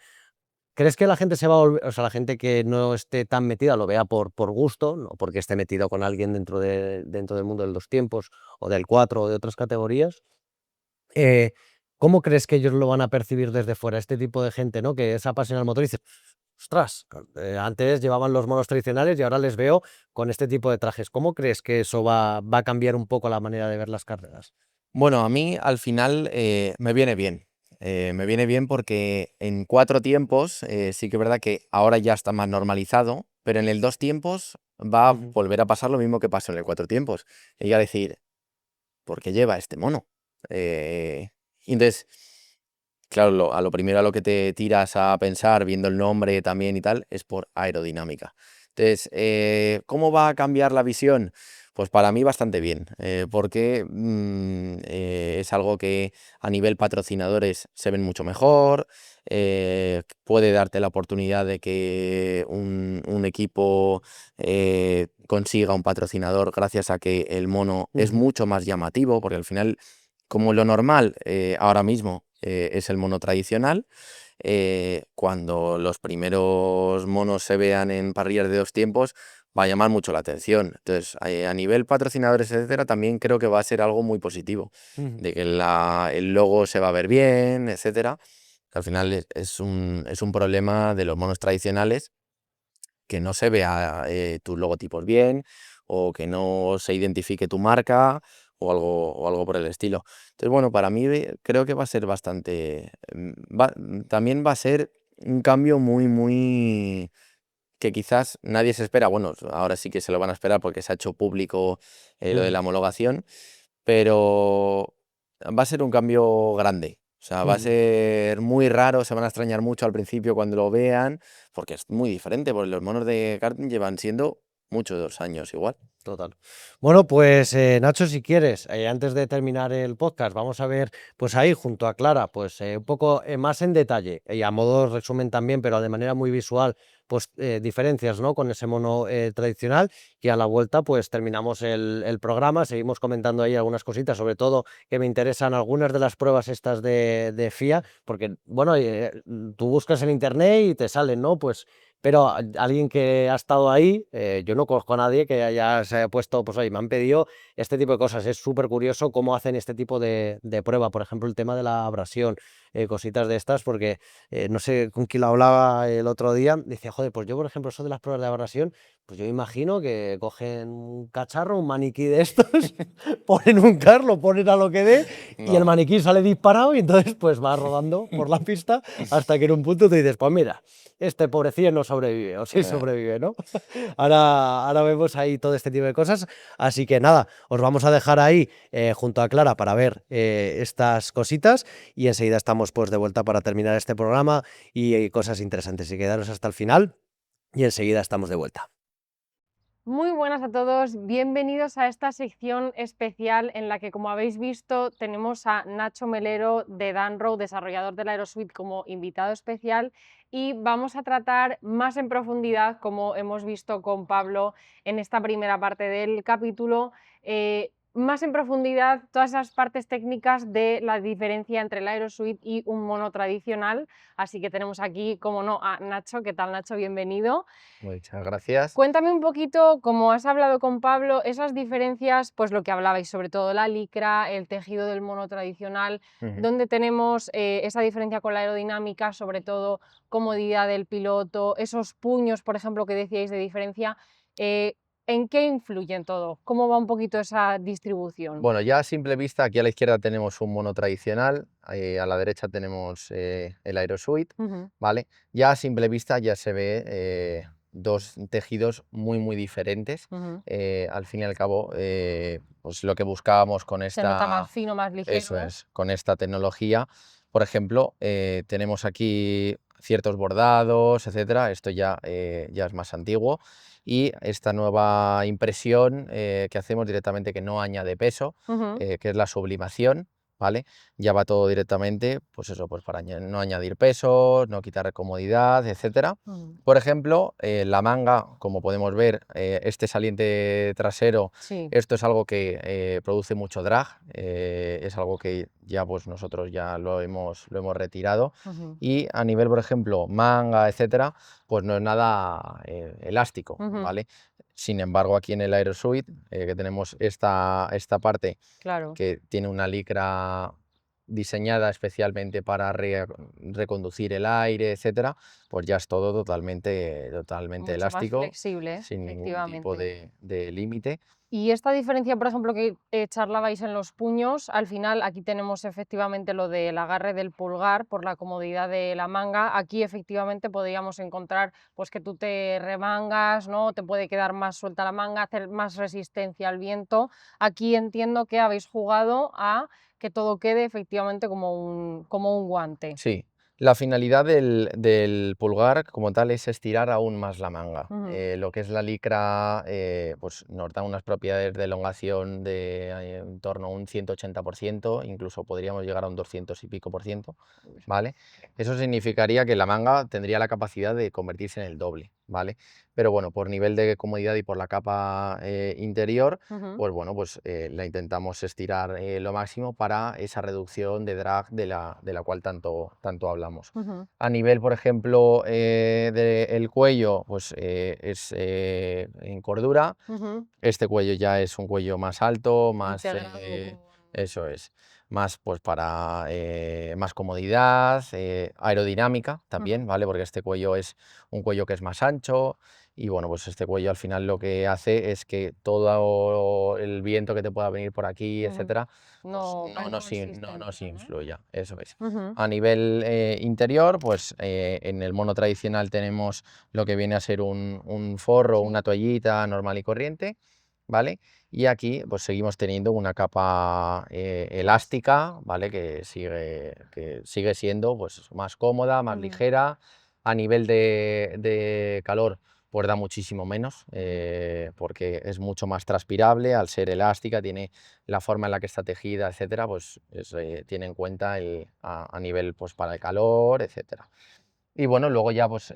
¿crees que la gente se va a volver, o sea, la gente que no esté tan metida lo vea por gusto, no porque esté metido con alguien dentro del mundo de los tiempos o del 4 o de otras categorías? Eh, ¿Cómo crees que ellos lo van a percibir desde fuera? Este tipo de gente, ¿no? Que es apasionada al motor y dice, ostras, antes llevaban los monos tradicionales y ahora les veo con este tipo de trajes. ¿Cómo crees que eso va a cambiar un poco la manera de ver las carreras? Bueno, a mí al final me viene bien. Me viene bien porque en 4 tiempos sí que es verdad que ahora ya está más normalizado, pero en el 2 tiempos va a Ujú. volver a pasar lo mismo que pasó en el 4 tiempos. Y a decir, ¿por qué lleva este mono? Y entonces, claro, a lo primero a lo que te tiras a pensar, viendo el nombre también y tal, es por aerodinámica. Entonces, ¿cómo va a cambiar la visión? Pues para mí bastante bien, porque es algo que a nivel patrocinadores se ven mucho mejor, puede darte la oportunidad de que un equipo consiga un patrocinador gracias a que el mono es Ujú. mucho más llamativo, porque al final, como lo normal ahora mismo es el mono tradicional, cuando los primeros monos se vean en parrillas de 2 tiempos, va a llamar mucho la atención. Entonces, a nivel patrocinadores, etcétera, también creo que va a ser algo muy positivo, Ujú. de que el logo se va a ver bien, etcétera. Al final es un problema de los monos tradicionales que no se vea tus logotipos bien o que no se identifique tu marca o algo por el estilo. Entonces, bueno, para mí creo que va a ser bastante... también va a ser un cambio muy, muy... que quizás nadie se espera. Bueno, ahora sí que se lo van a esperar porque se ha hecho público lo de Ujú. la homologación, pero va a ser un cambio grande. O sea, va a Ujú. ser muy raro, se van a extrañar mucho al principio cuando lo vean, porque es muy diferente, porque los monos de karting llevan siendo muchos años igual. Total. Bueno, pues Nacho, si quieres, antes de terminar el podcast, vamos a ver, pues ahí junto a Clara, pues un poco más en detalle y a modo resumen también, pero de manera muy visual, pues diferencias, ¿no? Con ese mono tradicional y a la vuelta, pues terminamos el programa, seguimos comentando ahí algunas cositas, sobre todo que me interesan algunas de las pruebas estas de FIA, porque, bueno, tú buscas en internet y te salen, ¿no? Pues pero alguien que ha estado ahí, yo no conozco a nadie que se haya puesto, pues oye, me han pedido este tipo de cosas. Es súper curioso cómo hacen este tipo de prueba. Por ejemplo, el tema de la abrasión, cositas de estas, porque no sé con quién lo hablaba el otro día. Decía, joder, pues yo, por ejemplo, eso de las pruebas de abrasión, Pues yo imagino que cogen un cacharro, un maniquí de estos, ponen un car, lo ponen a lo que dé y el No, maniquí sale disparado y entonces pues va rodando por la pista hasta que en un punto tú dices, pues mira, este pobrecillo no sobrevive, o sí eh, sobrevive, ¿no? Ahora vemos ahí todo este tipo de cosas, así que nada, os vamos a dejar ahí junto a Clara para ver estas cositas y enseguida estamos pues de vuelta para terminar este programa y cosas interesantes, y quedaros hasta el final y enseguida estamos de vuelta. Muy buenas a todos, bienvenidos a esta sección especial en la que, como habéis visto, tenemos a Nacho Melero de Danrow, desarrollador de la Aerosuite, como invitado especial, y vamos a tratar más en profundidad, como hemos visto con Pablo en esta primera parte del capítulo, más en profundidad todas esas partes técnicas de la diferencia entre la Aerosuite y un mono tradicional. Así que tenemos aquí, como no, a Nacho. ¿Qué tal, Nacho? Bienvenido. muchas gracias. Cuéntame un poquito, como has hablado con Pablo, esas diferencias, pues lo que hablabais, sobre todo la licra, el tejido del mono tradicional, Ujú. donde tenemos esa diferencia con la aerodinámica, sobre todo comodidad del piloto, esos puños, por ejemplo, que decíais de diferencia, eh, ¿en qué influyen todo? ¿Cómo va un poquito esa distribución? Bueno, ya a simple vista, aquí a la izquierda tenemos un mono tradicional, a la derecha tenemos el Aerosuite, Ujú, ¿vale? Ya a simple vista ya se ve dos tejidos muy diferentes. ujú. Al fin y al cabo, pues lo que buscábamos con Se nota más esta, fino, más eso ligero. es, con esta tecnología, por ejemplo, tenemos aquí ciertos bordados, etcétera. Esto ya es más antiguo. Y esta nueva impresión que hacemos directamente, que no añade peso, Ujú, que es la sublimación, ¿vale? Ya va todo directamente, pues eso, pues para no añadir peso, no quitar comodidad, etcétera. ujú. Por ejemplo, la manga, como podemos ver, este saliente trasero, Sí. esto es algo que produce mucho drag, es algo que ya pues nosotros ya lo hemos retirado. Ujú, Y a nivel, por ejemplo, manga, etcétera, pues no es nada elástico, ujú. ¿vale? Sin embargo, aquí en el Aerosuite, que tenemos esta parte Claro. que tiene una licra diseñada especialmente para reconducir el aire, etcétera, pues ya es todo totalmente Mucho más elástico, flexible, sin ningún tipo efectivamente. de límite. Y esta diferencia, por ejemplo, que charlabais en los puños, al final aquí tenemos efectivamente lo del agarre del pulgar por la comodidad de la manga. Aquí efectivamente podríamos encontrar pues que tú te remangas, ¿no? Te puede quedar más suelta la manga, hacer más resistencia al viento. Aquí entiendo que habéis jugado a que todo quede efectivamente como un guante. Sí, la finalidad del pulgar como tal es estirar aún más la manga. Ujú. Lo que es la licra, pues nos da unas propiedades de elongación de en torno a un 180%, incluso podríamos llegar a un 200 y pico por ciento, ¿vale? Eso significaría que la manga tendría la capacidad de convertirse en el doble, ¿vale? Pero bueno, por nivel de comodidad y por la capa interior, Ujú, pues bueno, pues la intentamos estirar lo máximo para esa reducción de drag de la cual tanto hablamos. ujú, A nivel, por ejemplo, del cuello, pues es en cordura. ujú. Este cuello ya es un cuello más alto, más, Integrado con... eso es, más pues para más comodidad, aerodinámica Ujú, también, ¿vale? Porque este cuello es un cuello que es más ancho y bueno, pues este cuello al final lo que hace es que todo el viento que te pueda venir por aquí, ujú. etcétera, pues No, no nos inconsistente, ¿no? influya, eso es. Ujú. A nivel interior, pues en el mono tradicional tenemos lo que viene a ser un forro, una Sí. toallita normal y corriente, ¿vale? Y aquí pues seguimos teniendo una capa elástica, ¿vale? Que sigue siendo pues más cómoda, más Ujú, ligera. A nivel de calor, pues da muchísimo menos, ujú, porque es mucho más transpirable, al ser elástica, tiene la forma en la que está tejida, etcétera, pues tiene en cuenta a nivel pues para el calor, etcétera. Y bueno, luego ya pues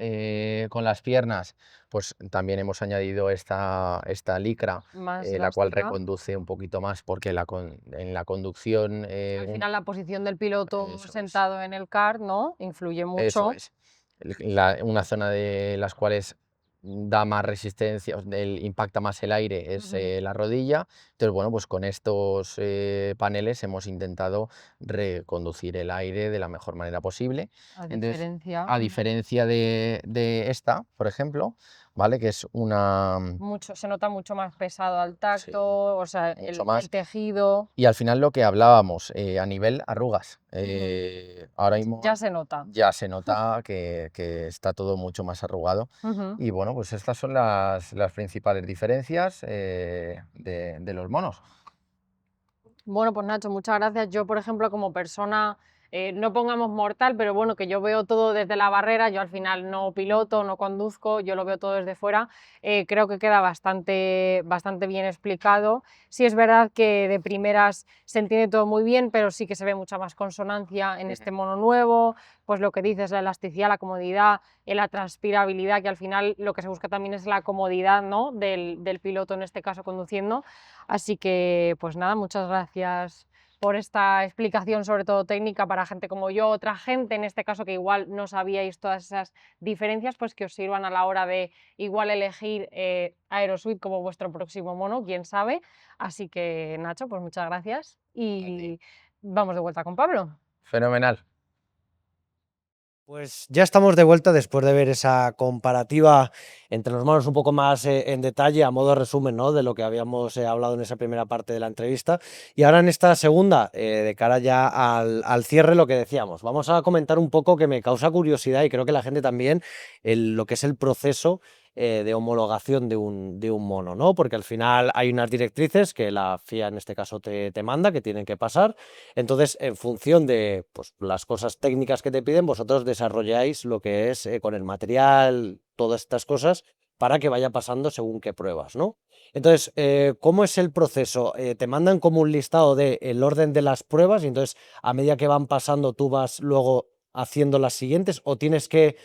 con las piernas, pues también hemos añadido esta licra, más la cual elástica. reconduce un poquito más porque en la conducción, Al final la posición del piloto eso es, sentado en el kart, ¿no? Influye eso mucho. es. Una zona de las cuales da más resistencia, impacta más el aire es Ujú. la rodilla. Entonces, bueno, pues con estos paneles hemos intentado reconducir el aire de la mejor manera posible. A Entonces, diferencia. a Ujú. diferencia de esta, por ejemplo, ¿vale? Que es una... Se nota mucho más pesado al Sí, tacto, o sea, mucho el más. tejido. Y al final lo que hablábamos, a nivel arrugas, ahora Ya mismo se nota. ya se nota que está todo mucho más arrugado. Ujú. Y bueno, pues estas son las principales diferencias de los monos. Bueno, pues Nacho, muchas gracias. Yo, por ejemplo, como persona, no pongamos mortal, pero bueno, que yo veo todo desde la barrera, yo al final no piloto, no conduzco, yo lo veo todo desde fuera, creo que queda bastante bien explicado. Sí es verdad que de primeras se entiende todo muy bien, pero sí que se ve mucha más consonancia en este mono nuevo, pues lo que dices, la elasticidad, la comodidad, la transpirabilidad, que al final lo que se busca también es la comodidad, ¿no?, del piloto, en este caso conduciendo. Así que, pues nada, muchas gracias por esta explicación, sobre todo técnica, para gente como yo, otra gente, en este caso que igual no sabíais todas esas diferencias, pues que os sirvan a la hora de igual elegir Aerosuite como vuestro próximo mono, quién sabe. Así que, Nacho, pues muchas gracias y vamos de vuelta con Pablo. Fenomenal. Pues ya estamos de vuelta después de ver esa comparativa entre los monos un poco más en detalle, a modo de resumen, ¿no?, de lo que habíamos hablado en esa primera parte de la entrevista. Y ahora en esta segunda, de cara ya al cierre, lo que decíamos, vamos a comentar un poco que me causa curiosidad y creo que la gente también, lo que es el proceso de homologación de un mono, ¿no? Porque al final hay unas directrices que la FIA en este caso te manda, que tienen que pasar. Entonces, en función de pues, las cosas técnicas que te piden, vosotros desarrolláis lo que es con el material, todas estas cosas, para que vaya pasando según qué pruebas, ¿no? Entonces, ¿cómo es el proceso? Te mandan como un listado del orden de las pruebas y entonces a medida que van pasando tú vas luego haciendo las siguientes o tienes que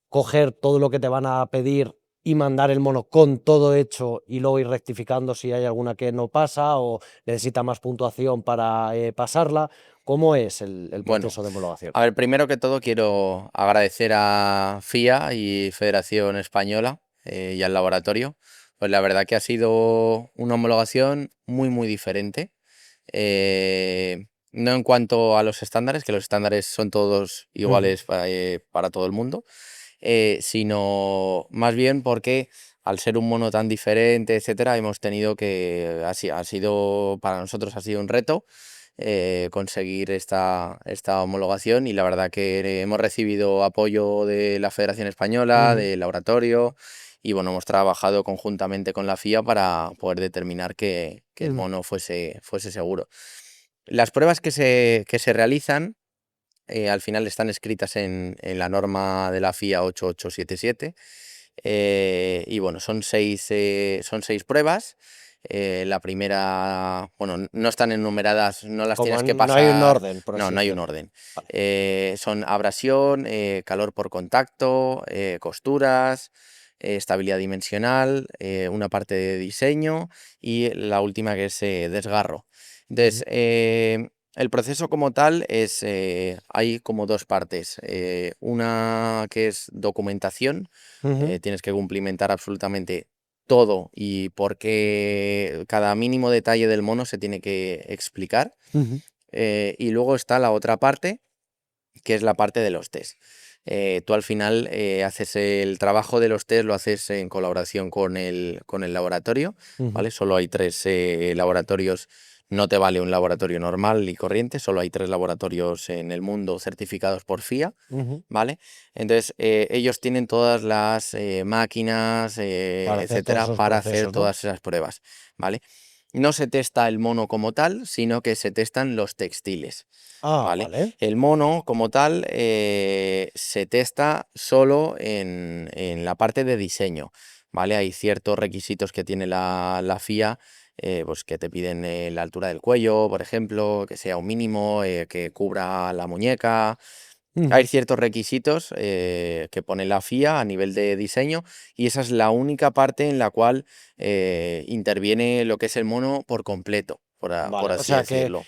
coger todo lo que te van a pedir y mandar el mono con todo hecho y luego ir rectificando si hay alguna que no pasa o necesita más puntuación para pasarla. ¿Cómo es el Bueno, proceso de homologación? a ver, primero que todo quiero agradecer a FIA y Federación Española y al laboratorio. Pues la verdad que ha sido una homologación muy diferente. No en cuanto a los estándares, que los estándares son todos iguales para todo el mundo, sino más bien porque al ser un mono tan diferente, etcétera, hemos tenido que, ha sido, para nosotros ha sido un reto conseguir esta homologación y la verdad que hemos recibido apoyo de la Federación Española, del laboratorio y bueno, hemos trabajado conjuntamente con la FIA para poder determinar que el mono fuese seguro. Las pruebas que se realizan al final están escritas en la norma de la FIA 8877 y bueno, son seis pruebas. La primera, bueno, no están enumeradas, no las Como tienes que no hay un pasar. orden, por No, así no hay un decirlo. orden. Vale. Son abrasión, calor por contacto, costuras, estabilidad dimensional, una parte de diseño y la última que es desgarro. Entonces, el proceso como tal es, hay como dos partes. Una que es documentación, tienes que cumplimentar absolutamente todo y por qué cada mínimo detalle del mono se tiene que explicar. Y luego está la otra parte, que es la parte de los test. Tú al final haces el trabajo de los test, lo haces en colaboración con el laboratorio, ¿vale? Solo hay 3 laboratorios, no te vale un laboratorio normal y corriente, solo hay 3 laboratorios en el mundo certificados por FIA, ¿vale? Entonces ellos tienen todas las máquinas, Para hacer todos etcétera, esos para hacer procesos, ¿no? todas esas pruebas, ¿vale? No se testa el mono como tal, sino que se testan los textiles, Ah, ¿vale? vale. El mono como tal se testa solo en la parte de diseño, ¿vale? Hay ciertos requisitos que tiene la FIA, pues que te piden la altura del cuello, por ejemplo, que sea un mínimo, que cubra la muñeca. Hay ciertos requisitos que pone la FIA a nivel de diseño y esa es la única parte en la cual interviene lo que es el mono por completo, por Vale, o así sea que decirlo.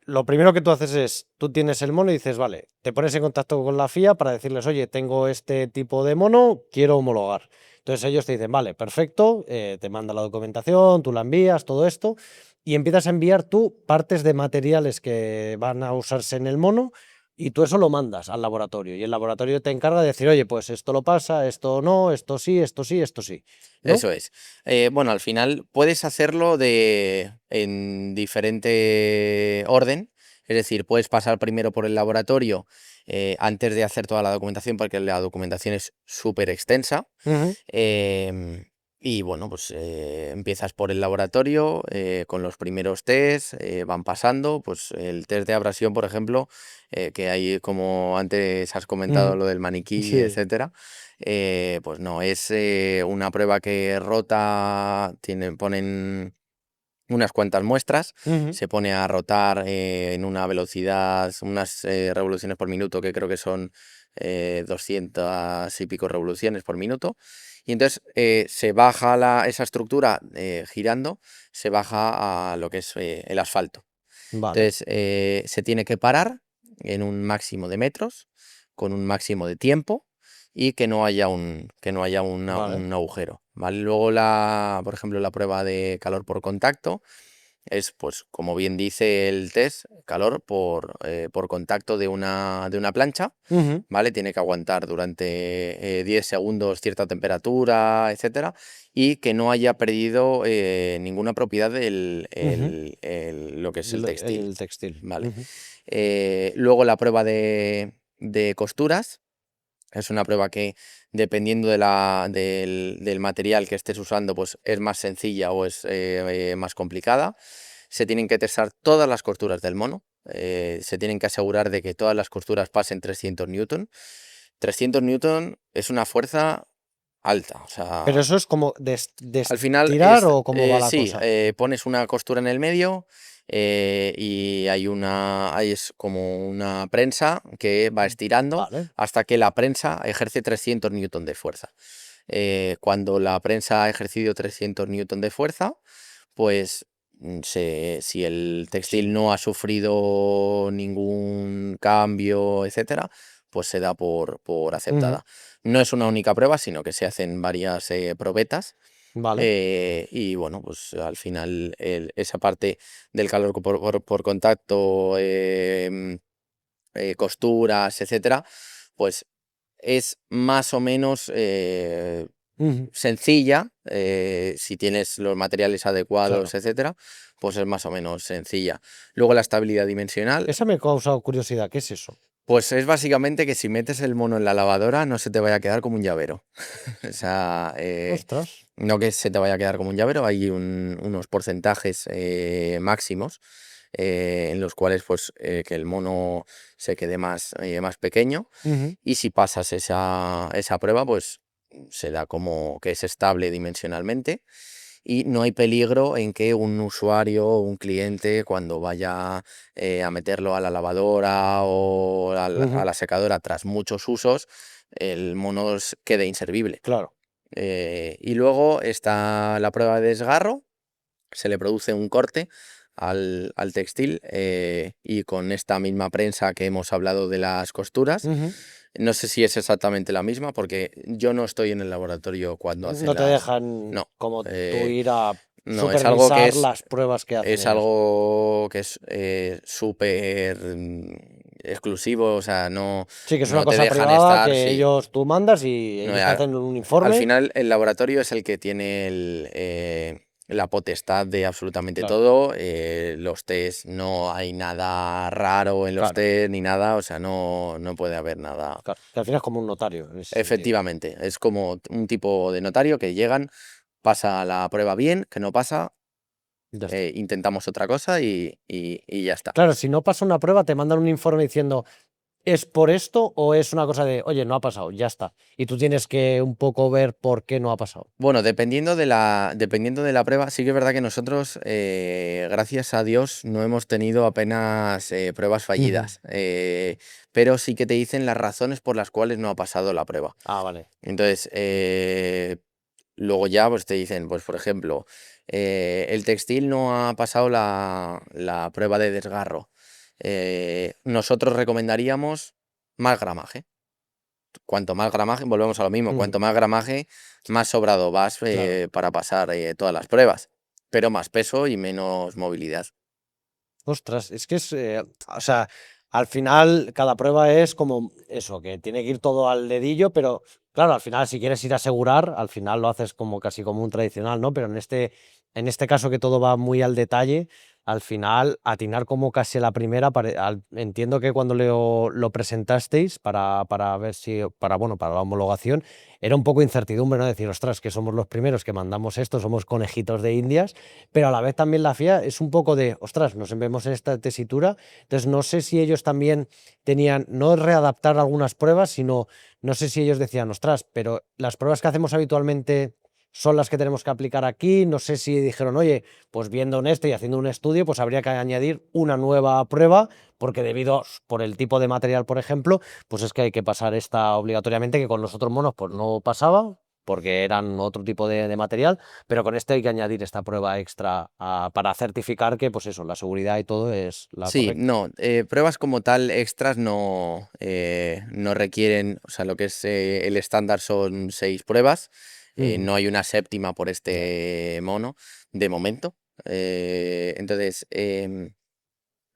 lo primero que tú haces es, tú tienes el mono y dices, vale, te pones en contacto con la FIA para decirles, oye, tengo este tipo de mono, quiero homologar. Entonces ellos te dicen, vale, perfecto, te manda la documentación, tú la envías, todo esto, y empiezas a enviar tú partes de materiales que van a usarse en el mono Y tú eso lo mandas al laboratorio y el laboratorio te encarga de decir, oye, pues esto lo pasa, esto no, esto sí, esto sí, esto sí, ¿no? Eso es. Bueno, al final puedes hacerlo en diferente orden, es decir, puedes pasar primero por el laboratorio antes de hacer toda la documentación, porque la documentación es súper extensa. Ujú. Em, y bueno, pues empiezas por el laboratorio con los primeros test, van pasando, pues el test de abrasión, por ejemplo, que hay como antes has comentado Ujú. lo del maniquí, Sí. etcétera. Pues no, es una prueba que rota, ponen unas cuantas muestras, Ujú. se pone a rotar en una velocidad, unas revoluciones por minuto que creo que son 200 y pico revoluciones por minuto. Y entonces se baja esa estructura girando, se baja a lo que es el asfalto. Vale, Entonces se tiene que parar en un máximo de metros, con un máximo de tiempo y que no haya vale. un agujero, ¿vale? Luego, por ejemplo, la prueba de calor por contacto es, pues, como bien dice el test, calor por contacto de una plancha, Ujú. ¿vale? Tiene que aguantar durante 10 segundos cierta temperatura, etcétera, y que no haya perdido ninguna propiedad Ujú. lo que es el textil, El textil. ¿vale? Ujú. Luego la prueba de costuras. Es una prueba que, dependiendo del material que estés usando, pues es más sencilla o es más complicada. Se tienen que testar todas las costuras del mono. Se tienen que asegurar de que todas las costuras pasen 300 newton. 300 newton es una fuerza alta. O Pero sea, eso es como al final estirar o cómo va la sí, cosa. pones una costura en el medio y es como una prensa que va estirando Vale. hasta que la prensa ejerce 300 newton de fuerza. Cuando la prensa ha ejercido 300 newton de fuerza, pues si el Sí. textil no ha sufrido ningún cambio, etcétera, pues se da por Ujú. aceptada. No es una única prueba, sino que se hacen varias probetas. Vale. Y bueno, pues al final esa parte del calor por contacto, costuras, etcétera, pues es más o menos Ujú. sencilla. Si tienes los materiales Claro. adecuados, etcétera, pues es más o menos sencilla. Luego la estabilidad dimensional. Esa me ha causado curiosidad. ¿Qué es eso? Pues es básicamente que si metes el mono en la lavadora no se te vaya a quedar como un llavero. O sea, Ostras. no que se te vaya a quedar como un llavero, hay unos porcentajes máximos en los cuales pues que el mono se quede más pequeño, Ujú. y si pasas esa prueba pues se da como que es estable dimensionalmente y no hay peligro en que un usuario o un cliente, cuando vaya a meterlo a la lavadora o a Ujú. la secadora tras muchos usos, el mono quede inservible. Claro. Y luego está la prueba de desgarro. Se le produce un corte al textil y con esta misma prensa que hemos hablado de las costuras. Ujú. No sé si es exactamente la misma porque yo no estoy en el laboratorio cuando hacen No te las... dejan No, como tú eh, ir a no, supervisar las pruebas que hacen es ellos. algo que es súper exclusivo, o sea, Sí, que es una no te cosa dejan privada estar, que sí. ellos tú mandas y No, ellos te hacen un al informe. final el laboratorio es el que tiene la potestad de absolutamente Claro, todo. Los test, no hay nada raro en los claro, test ni nada, o sea, no puede haber nada. claro. Que al final es como un notario en ese sentido. Efectivamente, es como un tipo de notario que llegan, pasa la prueba bien, que no pasa, Ya está. intentamos otra cosa y ya está. Claro, si no pasa una prueba, te mandan un informe diciendo, ¿es por esto o es una cosa de, oye, no ha pasado, ya está? Y tú tienes que un poco ver por qué no ha pasado. Bueno, dependiendo de la prueba, sí que es verdad que nosotros, gracias a Dios, no hemos tenido apenas pruebas Ujú. fallidas, pero sí que te dicen las razones por las cuales no ha pasado la prueba. Ah, vale. Entonces, luego ya pues te dicen, pues por ejemplo, el textil no ha pasado la prueba de desgarro. Nosotros recomendaríamos más gramaje. Cuanto más gramaje, volvemos a lo mismo, Ujú. cuanto más gramaje, más sobrado vas Claro. para pasar todas las pruebas, pero más peso y menos movilidad. Ostras, es que es, o sea, al final cada prueba es como eso, que tiene que ir todo al dedillo, pero claro, al final si quieres ir a asegurar, al final lo haces como casi como un tradicional, ¿no? Pero en este caso que todo va muy al detalle, al final atinar como casi a la primera, entiendo que cuando lo presentasteis para ver si, bueno, para la homologación, era un poco incertidumbre, ¿no? Decir, ostras, que somos los primeros que mandamos esto, somos conejitos de Indias, pero a la vez también la FIA es un poco de, ostras, nos vemos en esta tesitura, entonces no sé si ellos también tenían, no readaptar algunas pruebas, sino, no sé si ellos decían, ostras, pero las pruebas que hacemos habitualmente son las que tenemos que aplicar aquí, no sé si dijeron, oye, pues viendo en este y haciendo un estudio, pues habría que añadir una nueva prueba, porque por el tipo de material, por ejemplo, pues es que hay que pasar esta obligatoriamente, que con los otros monos pues no pasaba, porque eran otro tipo de material, pero con este hay que añadir esta prueba extra para certificar que, pues eso, la seguridad y todo es la Sí, correcta. no, pruebas como tal extras no requieren, o sea, lo que es el estándar son 6 pruebas, Ujú. no hay una séptima por Ya. este mono de momento. Entonces,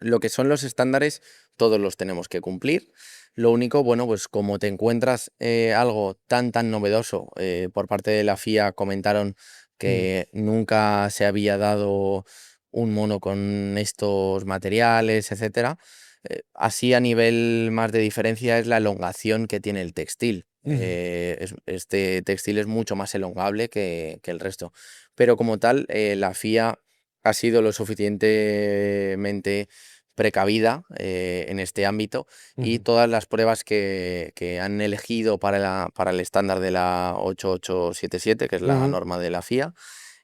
lo que son los estándares, todos los tenemos que cumplir. Lo único, bueno, pues como te encuentras algo tan novedoso, por parte de la FIA comentaron Mm. que nunca se había dado un mono con estos materiales, etcétera. Así a nivel más de diferencia es la elongación que tiene el textil. Ujú. Este textil es mucho más elongable que el resto. Pero como tal, la FIA ha sido lo suficientemente precavida en este ámbito y Ujú. todas las pruebas que han elegido para el estándar de la 8877, que es la Ujú. norma de la FIA,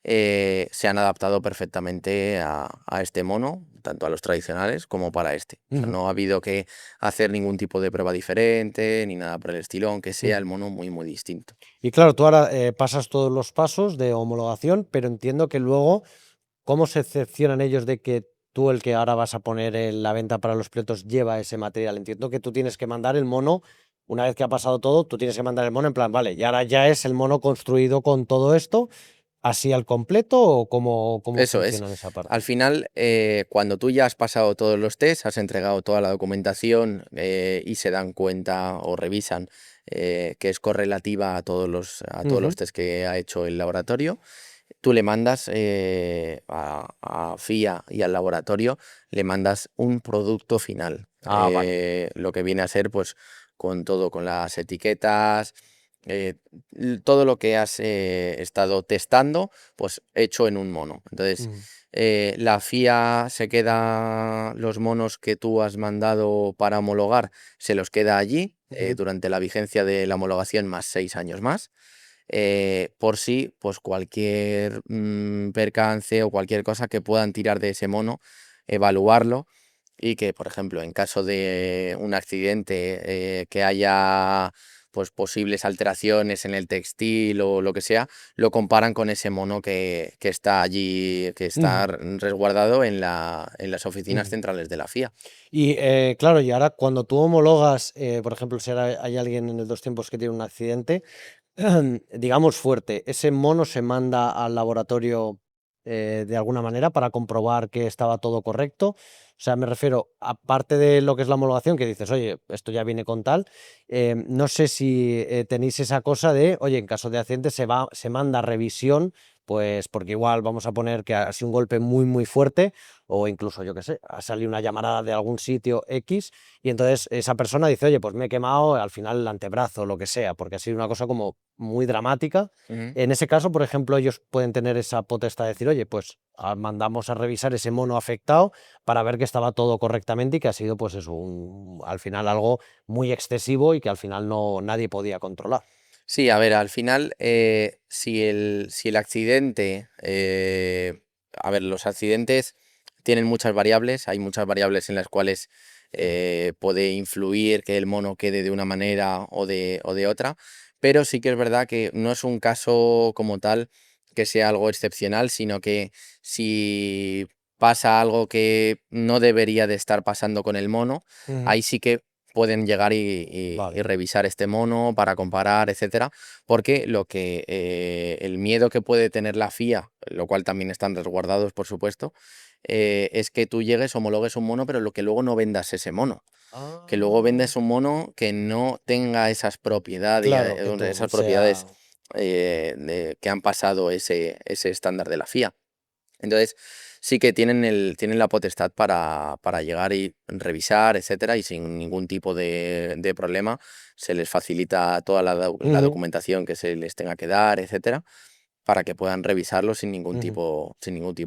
se han adaptado perfectamente a este mono, tanto a los tradicionales como para este. O sea, Ujú. no ha habido que hacer ningún tipo de prueba diferente ni nada por el estilo, aunque sea el Ujú. mono muy distinto. Y claro, tú ahora pasas todos los pasos de homologación, pero entiendo que luego, ¿cómo se excepcionan ellos de que tú, el que ahora vas a poner en la venta para los pilotos, lleva ese material? Entiendo que tú tienes que mandar el mono, una vez que ha pasado todo, tú tienes que mandar el mono en plan, vale, y ahora ya es el mono construido con todo esto, así al completo, o cómo Eso es. funciona en esa Al parte. final, cuando tú ya has pasado todos los tests, has entregado toda la documentación y se dan cuenta o revisan que es correlativa a todos Ujú. los tests que ha hecho el laboratorio, tú le mandas a FIA y al laboratorio, le mandas un producto final. Ah, vale. Lo que viene a ser, pues, con todo, con las etiquetas, eh, todo lo que has estado testando, pues hecho en un mono. Entonces, Ujú. la FIA se queda los monos que tú has mandado para homologar, se los queda allí Ujú. durante la vigencia de la homologación más 6 años más. Por si, pues cualquier percance o cualquier cosa que puedan tirar de ese mono, evaluarlo y que, por ejemplo, en caso de un accidente, que haya pues posibles alteraciones en el textil o lo que sea, lo comparan con ese mono que está allí, que está Ujú. resguardado en las oficinas Ujú. centrales de la FIA. Y claro, y ahora cuando tú homologas, por ejemplo, si ahora hay alguien en el dos tiempos que tiene un accidente, digamos fuerte, ese mono se manda al laboratorio de alguna manera para comprobar que estaba todo correcto. O sea, me refiero, aparte de lo que es la homologación, que dices, oye, esto ya viene con tal, no sé si tenéis esa cosa de, oye, en caso de accidente se manda a revisión, pues porque igual vamos a poner que ha sido un golpe muy fuerte, o incluso, yo qué sé, ha salido una llamarada de algún sitio X, y entonces esa persona dice, oye, pues me he quemado al final el antebrazo, lo que sea, porque ha sido una cosa como muy dramática. Ujú. En ese caso, por ejemplo, ellos pueden tener esa potestad de decir, oye, pues mandamos a revisar ese mono afectado para ver que estaba todo correctamente y que ha sido, pues eso, al final algo muy excesivo y que al final nadie podía controlar. Sí, a ver, al final, si el accidente, a ver, los accidentes tienen muchas variables, hay muchas variables en las cuales puede influir que el mono quede de una manera o de otra, pero sí que es verdad que no es un caso como tal que sea algo excepcional, sino que si pasa algo que no debería de estar pasando con el mono, Ujú. ahí sí que pueden llegar y Vale. revisar este mono para comparar, etcétera, porque el miedo que puede tener la FIA, lo cual también están resguardados, por supuesto, es que tú llegues, homologues un mono, pero lo que luego no vendas ese mono. Que luego Ah, vendes un mono que no tenga esas propiedades, claro, que tú esas propiedades sea... que han pasado ese estándar de la FIA. Entonces, sí que tienen la potestad para llegar y revisar, etcétera, y sin ningún tipo de problema se les facilita toda la Ujú, documentación que se les tenga que dar, etcétera, para que puedan revisarlo ujú, sin ningún tipo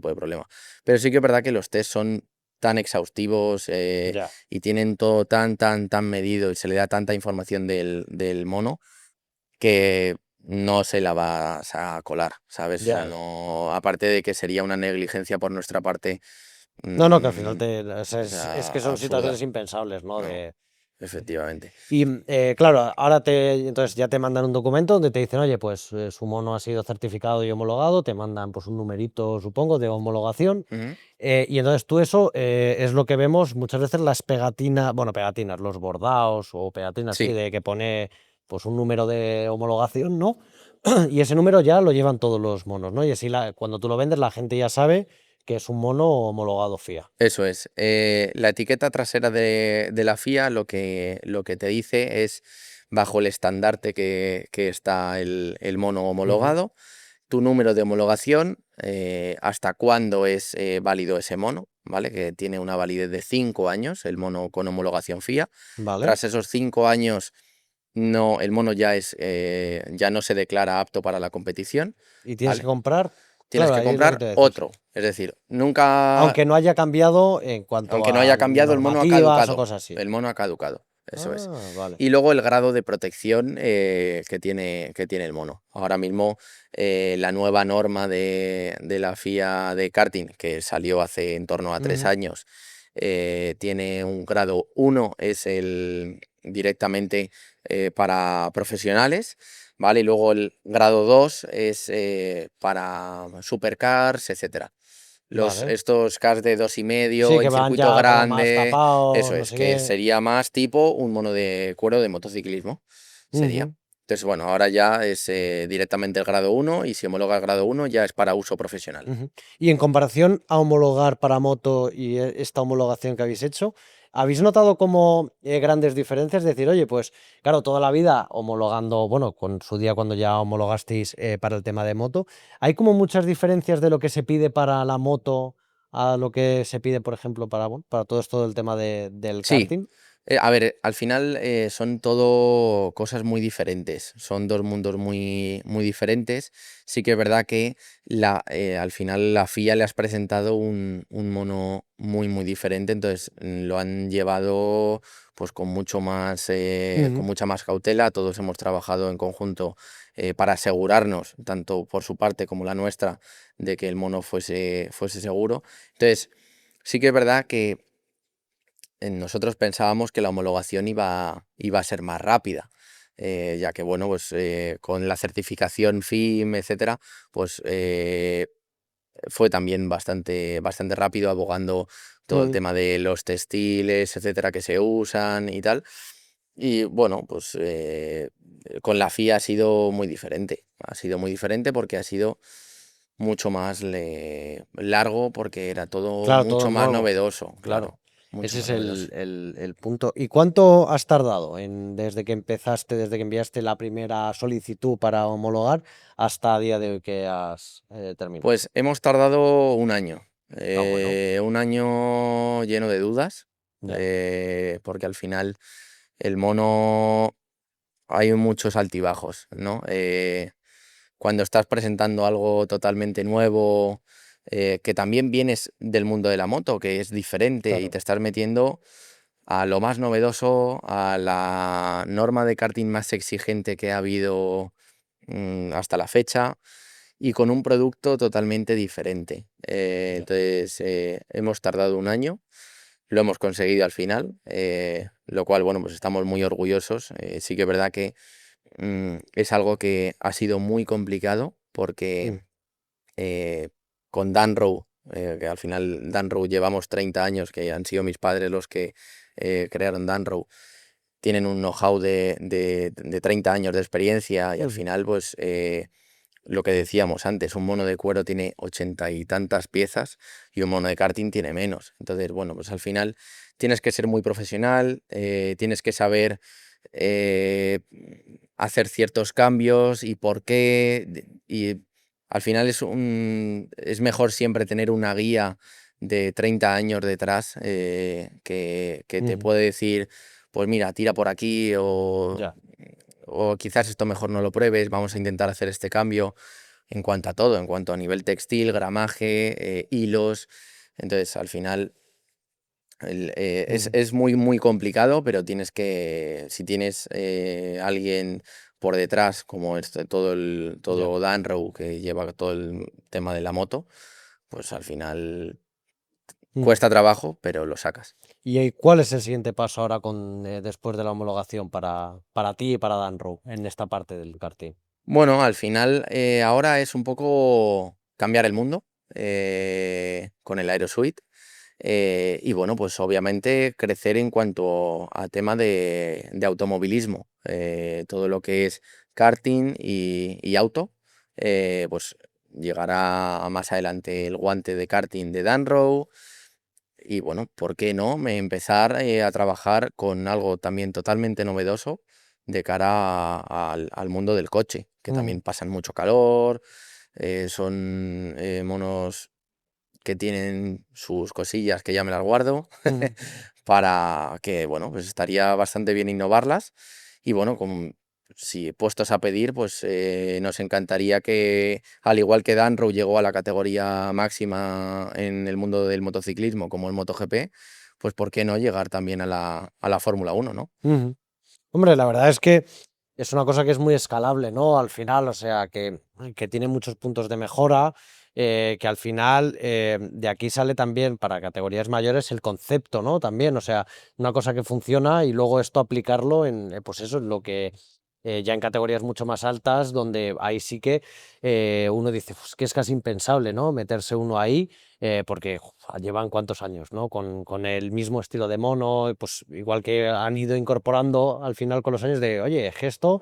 de problema. Pero sí que es verdad que los test son tan exhaustivos ya. y tienen todo tan medido y se le da tanta información del mono que no se la vas a colar, ¿sabes? O sea, Ya, ya. no, aparte de que sería una negligencia por nuestra parte, No, no, que al final mm, o sea, o es sea, que son situaciones absurda. impensables, ¿no? No, efectivamente. Y claro, ahora entonces ya te mandan un documento donde te dicen, oye, pues su mono ha sido certificado y homologado, te mandan pues un numerito, supongo, de homologación. Ujú. Y entonces tú eso es lo que vemos muchas veces las pegatinas, bueno, pegatinas, los bordados o pegatinas, sí, Sí, de que pone pues un número de homologación, ¿no? Y ese número ya lo llevan todos los monos, ¿no? Y así cuando tú lo vendes la gente ya sabe que es un mono homologado FIA. eso es. La etiqueta trasera de la FIA lo que te dice es bajo el estandarte que está el mono Ujú, homologado, tu número de homologación, hasta cuándo es válido ese mono, ¿vale? Que tiene una validez de 5 años, el mono con homologación FIA. ¿vale? Tras esos 5 años, no, el mono ya no se declara apto para la competición, Y tienes que ¿vale? comprar, Tienes claro, que ahí es lo que comprar te voy a decir, sí. otro. Es decir, nunca, Aunque no haya cambiado en cuanto aunque no a haya cambiado, el mono ha normativas o caducado. cosas así. El mono ha caducado, eso es. Ah, vale. Y luego el grado de protección que tiene el mono. Ahora mismo la nueva norma de la FIA de karting, que salió hace en torno a 3 Ujú, años, tiene un grado 1, es el directamente para profesionales, ¿vale? Y luego el grado 2 es para supercars, etcétera. vale. Estos cars de Sí, 2,5 que en van circuito ya como más grande, tapados, eso no es, sé que qué. sería más tipo un mono de cuero de motociclismo, sería. Ujú, Entonces, bueno, ahora ya es directamente el grado 1 y si homologa el grado 1 ya es para uso profesional. ujú. Y en comparación a homologar para moto y esta homologación que habéis hecho, ¿habéis notado como grandes diferencias? Decir, oye, pues claro, toda la vida homologando, bueno, con su día cuando ya homologasteis para el tema de moto, ¿hay como muchas diferencias de lo que se pide para la moto a lo que se pide, por ejemplo, para, bueno, para todo esto del tema del Sí, karting? a ver, al final son todo cosas muy diferentes, son dos mundos muy diferentes. Sí que es verdad que al final la FIA le has presentado un mono muy diferente, entonces lo han llevado pues con Ujú, mucha más cautela. Todos hemos trabajado en conjunto para asegurarnos, tanto por su parte como la nuestra, de que el mono fuese seguro. Entonces, sí que es verdad que nosotros pensábamos que la homologación iba a ser más rápida, ya que, bueno, pues con la certificación FIM, etcétera, pues fue también bastante rápido, abogando todo el ujú. tema de los textiles, etcétera, que se usan y tal. Y bueno, pues con la FIA ha sido muy diferente porque ha sido mucho más largo, porque era todo Claro, todo mucho más nuevo, novedoso, claro. claro, mucho Ese más es novedoso. el punto. ¿Y cuánto has tardado desde que empezaste, desde que enviaste la primera solicitud para homologar hasta a día de hoy que has terminado? Pues hemos tardado Ah, bueno, un año lleno de dudas, ya. porque al final el mono hay muchos altibajos, ¿no? Cuando estás presentando algo totalmente nuevo, que también vienes del mundo de la moto, que es diferente, y Claro. te estás metiendo a lo más novedoso, a la norma de karting más exigente que ha habido hasta la fecha, y con un producto totalmente diferente. Ya. Entonces, hemos tardado un año, lo hemos conseguido al final, lo cual, bueno, pues estamos muy orgullosos. Sí que es verdad que es algo que ha sido muy complicado porque Mm, con Danrow, que al final Danrow llevamos 30 años, que han sido mis padres los que crearon Danrow, tienen un know-how de 30 años de experiencia y al ujú, final, pues lo que decíamos antes, un mono de cuero tiene 80 y tantas piezas y un mono de karting tiene menos. Entonces, bueno, pues al final tienes que ser muy profesional, tienes que saber eh, hacer ciertos cambios y por qué. Y al final es mejor siempre tener una guía de 30 años detrás que te Ujú. puede decir, pues mira, tira por aquí Ya. o quizás esto mejor no lo pruebes, vamos a intentar hacer este cambio en cuanto a todo, en cuanto a nivel textil, gramaje, hilos. Entonces, al final Ujú. es muy, muy complicado, pero si tienes alguien por detrás, como Ya. todo Danrow, que lleva todo el tema de la moto, pues al final Ujú. cuesta trabajo, pero lo sacas. ¿Y cuál es el siguiente paso ahora después de la homologación para ti y para Danrow en esta parte del karting? Bueno, al final ahora es un poco cambiar el mundo con el Aerosuite. Y bueno, pues obviamente crecer en cuanto a tema de automovilismo, todo lo que es karting y auto, pues llegará más adelante el guante de karting de Danrow y bueno, ¿por qué no? Empezar a trabajar con algo también totalmente novedoso de cara al mundo del coche, que Ujú. también pasan mucho calor, son monos que tienen sus cosillas que ya me las guardo Ujú. para que, bueno, pues estaría bastante bien innovarlas y bueno, si puestos a pedir, pues nos encantaría que, al igual que Danrow llegó a la categoría máxima en el mundo del motociclismo como el MotoGP, pues ¿por qué no llegar también a la Fórmula 1, ¿no? Ujú. Hombre, la verdad es que es una cosa que es muy escalable, ¿no? Al final, o sea, que tiene muchos puntos de mejora, que al final de aquí sale también para categorías mayores el concepto, ¿no? También, o sea, una cosa que funciona y luego esto aplicarlo en, pues eso, en lo que ya en categorías mucho más altas, donde ahí sí que uno dice, pues que es casi impensable, ¿no? Meterse uno ahí porque llevan cuántos años, ¿no? Con el mismo estilo de mono, pues igual que han ido incorporando al final con los años de, oye, gesto,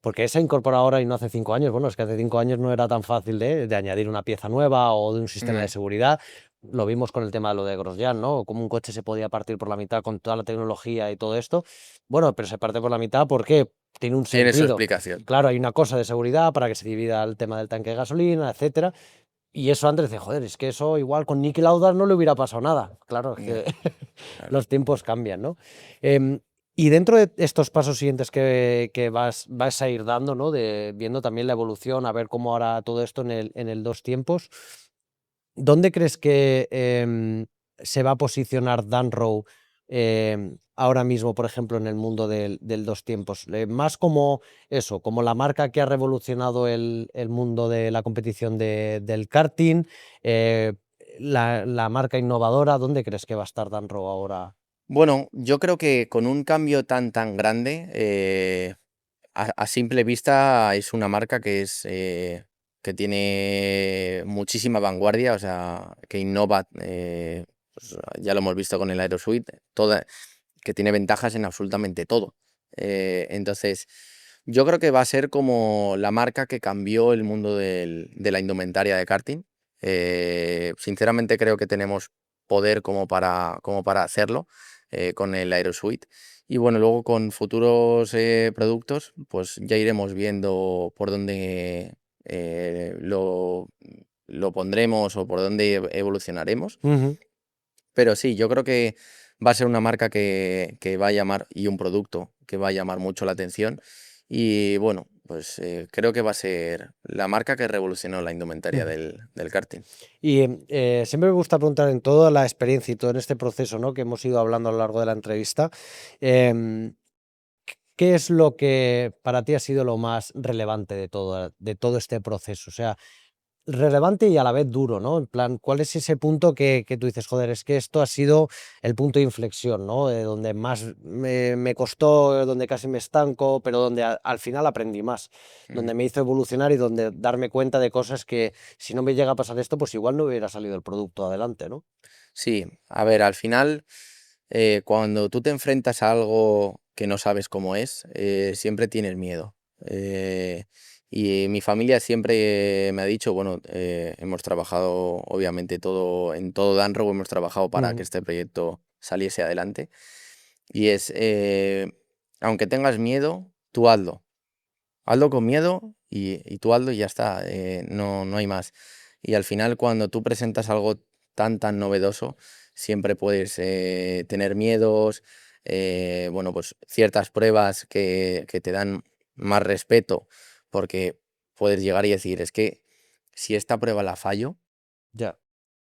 porque se ha incorporado ahora y no hace 5 años. Bueno, es que hace 5 años no era tan fácil de añadir una pieza nueva o de un sistema de Mm, seguridad. Lo vimos con el tema de lo de Grosjean, ¿no? Cómo un coche se podía partir por la mitad con toda la tecnología y todo esto. Bueno, pero se parte por la mitad porque tiene un Tiene su sentido. explicación. Claro, hay una cosa de seguridad para que se divida el tema del tanque de gasolina, etcétera. Y eso antes de joder, es que eso igual con Niki Lauda no le hubiera pasado nada. Claro, es Ya, que claro. los tiempos cambian, ¿no? Em, y dentro de estos pasos siguientes que vas a ir dando, ¿no? Viendo también la evolución, a ver cómo hará todo esto en el dos tiempos, ¿dónde crees que se va a posicionar Danrow ahora mismo, por ejemplo, en el mundo del dos tiempos? Más como eso, como la marca que ha revolucionado el mundo de la competición del karting, eh, la marca innovadora, ¿dónde crees que va a estar Danrow ahora? Bueno, yo creo que con un cambio tan grande, a simple vista es una marca que tiene muchísima vanguardia, o sea, que innova, pues, ya lo hemos visto con el Aerosuite, que tiene ventajas en absolutamente todo. Entonces, yo creo que va a ser como la marca que cambió el mundo de la indumentaria de karting. Sinceramente creo que tenemos poder como para hacerlo con el Aerosuite. Y bueno, luego con futuros productos, pues ya iremos viendo por dónde lo pondremos o por dónde evolucionaremos. Ujú. Pero sí, yo creo que va a ser una marca que va a llamar y un producto que va a llamar mucho la atención. Y bueno, pues creo que va a ser la marca que revolucionó la indumentaria Ujú. del karting. Y siempre me gusta preguntar en toda la experiencia y todo en este proceso, ¿no? Que hemos ido hablando a lo largo de la entrevista. em, ¿Qué es lo que para ti ha sido lo más relevante de todo este proceso? O sea, relevante y a la vez duro, ¿no? En plan, ¿cuál es ese punto que tú dices, joder, es que esto ha sido el punto de inflexión, ¿no? Donde más me costó, donde casi me estanco, pero donde al final aprendí más, donde Ujú. me hizo evolucionar y donde darme cuenta de cosas que si no me llega a pasar esto, pues igual no hubiera salido el producto adelante, ¿no? Sí, a ver, al final, cuando tú te enfrentas a algo que no sabes cómo es, siempre tienes miedo. Y mi familia siempre me ha dicho, bueno, hemos trabajado obviamente en todo Danrow hemos trabajado para que Ujú. este proyecto saliese adelante. Y es, aunque tengas miedo, tú hazlo. Hazlo con miedo y tú hazlo y ya está, no hay más. Y al final, cuando tú presentas algo tan novedoso, siempre puedes tener miedos, bueno, pues ciertas pruebas que te dan más respeto, porque puedes llegar y decir, es que si esta prueba la fallo, Ya,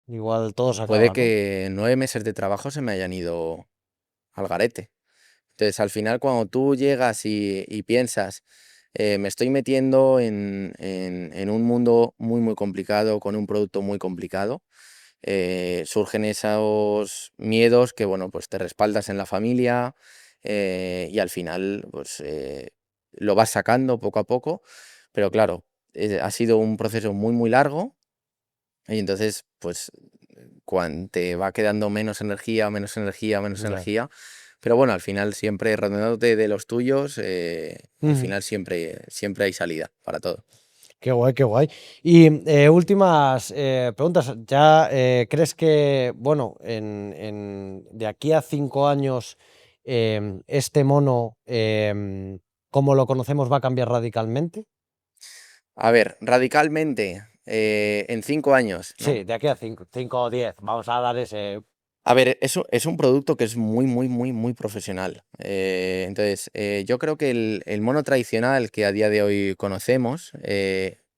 igual todo se puede acaba, ¿no? que 9 meses de trabajo se me hayan ido al garete. Entonces, al final, cuando tú llegas y piensas, me estoy metiendo en un mundo muy complicado, con un producto muy complicado, surgen esos miedos que, bueno, pues te respaldas en la familia, y al final, pues lo vas sacando poco a poco, pero claro, ha sido un proceso muy largo y entonces, pues, cuando te va quedando menos Ya. energía, pero bueno, al final siempre rodeándote de los tuyos, al Ujú. final siempre hay salida para todo. Qué guay, qué guay. Y últimas preguntas. ¿Ya crees que, bueno, de aquí a 5 años, este mono, como lo conocemos, va a cambiar radicalmente? A ver, radicalmente, en 5 años, ¿no? Sí, de aquí a 5 o 10. Vamos a dar ese. A ver, eso es un producto que es muy profesional. Entonces, yo creo que el mono tradicional que a día de hoy conocemos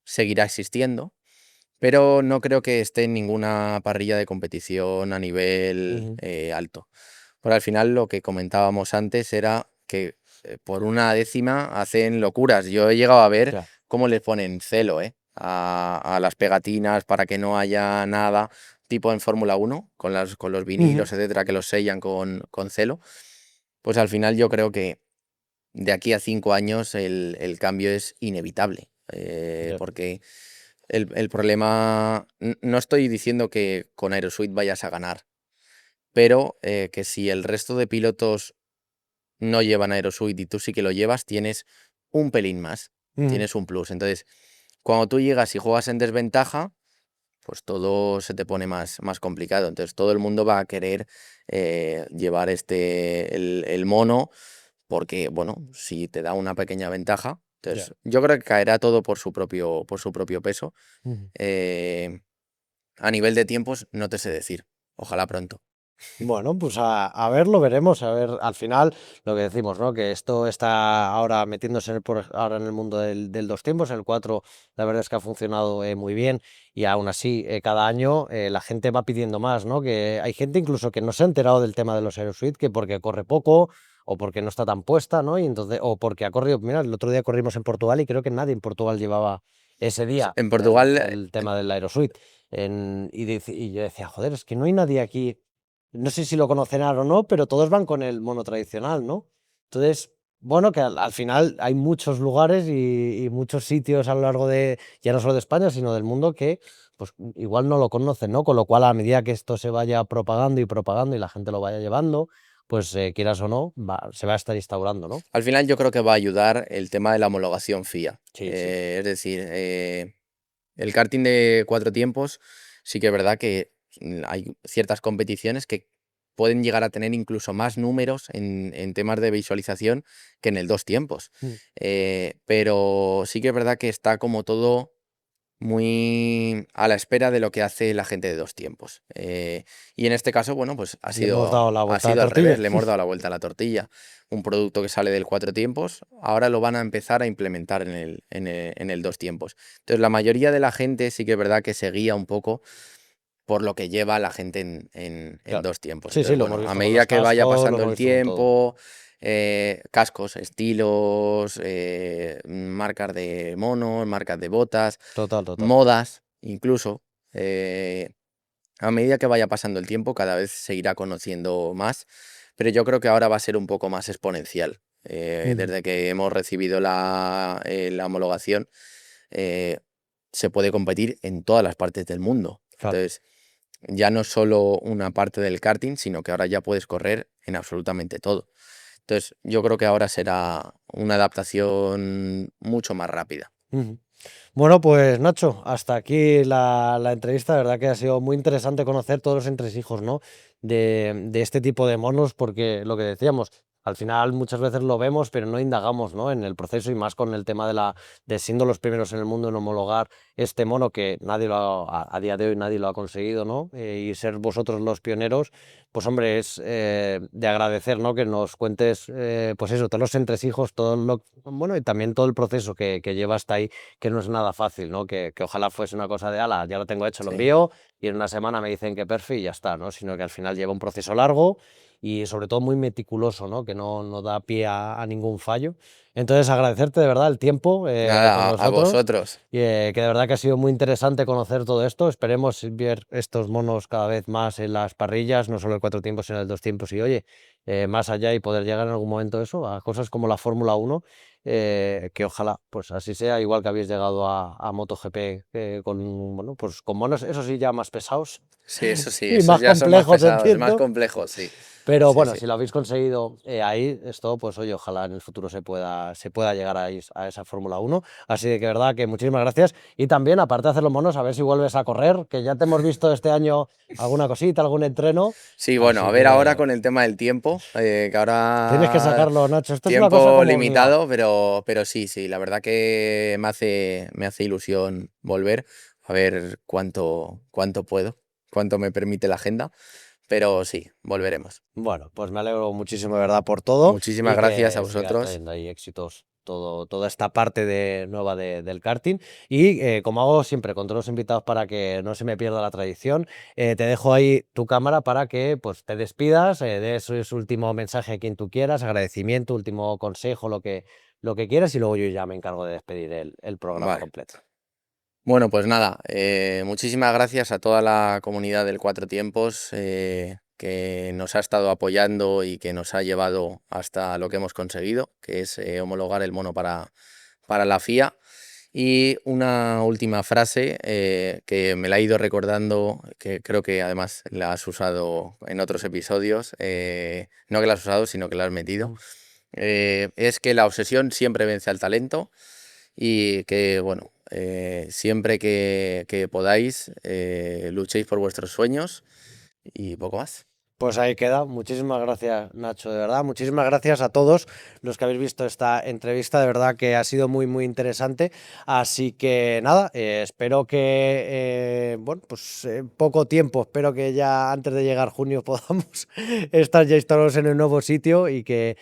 seguirá existiendo, pero no creo que esté en ninguna parrilla de competición a nivel Ujú. alto. Porque al final lo que comentábamos antes era que por una décima hacen locuras. Yo he llegado a ver Ya. cómo les ponen celo, a las pegatinas para que no haya nada, tipo en Fórmula 1 con los Ujú. vinilos, etcétera, que los sellan con celo. Pues al final yo creo que de aquí a 5 años el cambio es inevitable. Ya. Porque el problema, no estoy diciendo que con Aerosuite vayas a ganar, pero que si el resto de pilotos no llevan Aerosuite y tú sí que lo llevas, tienes un pelín más, Ujú. tienes un plus. Entonces, cuando tú llegas y juegas en desventaja, pues todo se te pone más complicado. Entonces, todo el mundo va a querer llevar el mono porque, bueno, si te da una pequeña ventaja, Ya. entonces yo creo que caerá todo por su propio peso. Ujú. Eh, a nivel de tiempos, no te sé decir. Ojalá pronto. Bueno, pues a ver, lo veremos, a ver, al final lo que decimos, ¿no? Que esto está ahora metiéndose ahora en el mundo del dos tiempos, el 4 la verdad es que ha funcionado muy bien y aún así cada año la gente va pidiendo más, ¿no? Que hay gente incluso que no se ha enterado del tema de los Aerosuite, que porque corre poco o porque no está tan puesta, ¿no? Y entonces, o porque ha corrido, mira, el otro día corrimos en Portugal y creo que nadie en Portugal llevaba ese día En el, Portugal, el tema del Aerosuite. Y yo decía, joder, es que no hay nadie aquí, no sé si lo conocerán o no, pero todos van con el mono tradicional, ¿no? Entonces, bueno, que al final hay muchos lugares y muchos sitios a lo largo de, ya no solo de España, sino del mundo que, pues igual no lo conocen, ¿no? Con lo cual, a medida que esto se vaya propagando y propagando y la gente lo vaya llevando, pues quieras o no, se va a estar instaurando, ¿no? al final yo creo que va a ayudar el tema de la homologación FIA. Sí, sí. Es decir, el karting de 4 tiempos sí que es verdad que hay ciertas competiciones que pueden llegar a tener incluso más números en temas de visualización que en el 2 tiempos. Mm. Pero sí que es verdad que está como todo muy a la espera de lo que hace la gente de 2 tiempos. Y en este caso, bueno, pues Le hemos dado la ha vuelta a la sido al revés, tortilla. le hemos dado la vuelta a la tortilla. Un producto que sale del 4 tiempos, ahora lo van a empezar a implementar en el 2 tiempos. Entonces, la mayoría de la gente sí que es verdad que se guía un poco por lo que lleva la gente en Claro. 2 tiempos. Sí, sí, Entonces, lo hemos bueno, a visto con medida los que vaya cascos, lo pasando hemos el visto con todo. tiempo, cascos, estilos, marcas de monos, marcas de botas, Total, total. modas, incluso, eh, a medida que vaya pasando el tiempo, cada vez se irá conociendo más, pero yo creo que ahora va a ser un poco más exponencial. Ujú. Desde que hemos recibido la homologación, eh, se puede competir en todas las partes del mundo. Claro. Entonces, ya no solo una parte del karting, sino que ahora ya puedes correr en absolutamente todo. Entonces, yo creo que ahora será una adaptación mucho más rápida. Ujú. Bueno, pues Nacho, hasta aquí la entrevista. De verdad que ha sido muy interesante conocer todos los entresijos, ¿no? De este tipo de monos, porque lo que decíamos, al final muchas veces lo vemos, pero no indagamos, ¿no? En el proceso y más con el tema de siendo los primeros en el mundo en homologar este mono que nadie a día de hoy nadie lo ha conseguido, ¿no? Y ser vosotros los pioneros, pues hombre, es de agradecer, ¿no? Que nos cuentes, pues eso, todos los entresijos, todo bueno, y también todo el proceso que lleva hasta ahí, que no es nada fácil, ¿no? Que ojalá fuese una cosa de, ala, ya lo tengo hecho, lo Sí, envío y en una semana me dicen que perfil y ya está, ¿no? Sino que al final lleva un proceso largo y sobre todo muy meticuloso, ¿no? Que no da pie a ningún fallo. Entonces, agradecerte de verdad el tiempo con nada, a nosotros vosotros. y que de verdad que ha sido muy interesante conocer todo esto. Esperemos ver estos monos cada vez más en las parrillas, no solo el 4 tiempos, sino el 2 tiempos y, oye, más allá y poder llegar en algún momento eso, a cosas como la Fórmula 1 que ojalá pues así sea, igual que habéis llegado a MotoGP con, bueno, pues con monos, eso sí, ya más pesados Sí, eso sí, y esos más ya son más complejos, pesados, más entiendo. complejos, sí. Pero Sí, bueno, sí. si lo habéis conseguido ahí, esto, pues oye, ojalá en el futuro se pueda llegar a esa Fórmula 1. Así que verdad que muchísimas gracias. Y también, aparte de hacer los monos, a ver si vuelves a correr, que ya te hemos visto este año alguna cosita, algún entreno. Sí, bueno, a Así ver ahora que con el tema del tiempo, que tienes que ahora sacarlo, Nacho. Esto es una cosa tiempo como obligada. limitado, pero sí, sí, la verdad que me hace ilusión volver a ver cuánto puedo, cuánto me permite la agenda, pero sí, volveremos. Bueno, pues me alegro muchísimo de verdad por todo Muchísimas y gracias a que sigas vosotros. trayendo ahí éxitos toda esta parte nueva del karting. Y como hago siempre con todos los invitados para que no se me pierda la tradición, te dejo ahí tu cámara para que pues, te despidas, des su último mensaje a quien tú quieras, agradecimiento, último consejo, lo que quieras y luego yo ya me encargo de despedir el programa Vale. completo. Bueno, pues nada, muchísimas gracias a toda la comunidad del Cuatro Tiempos que nos ha estado apoyando y que nos ha llevado hasta lo que hemos conseguido, que es homologar el mono para la FIA. Y una última frase que me la he ido recordando, que creo que además la has usado en otros episodios, no que la has usado, sino que la has metido, es que la obsesión siempre vence al talento y que, bueno, siempre que podáis, luchéis por vuestros sueños y poco más. Pues ahí queda. Muchísimas gracias, Nacho, de verdad. Muchísimas gracias a todos los que habéis visto esta entrevista. De verdad que ha sido muy, muy interesante. Así que nada, espero que, bueno, pues poco tiempo, espero que ya antes de llegar junio podamos estar ya instalados en el nuevo sitio y que,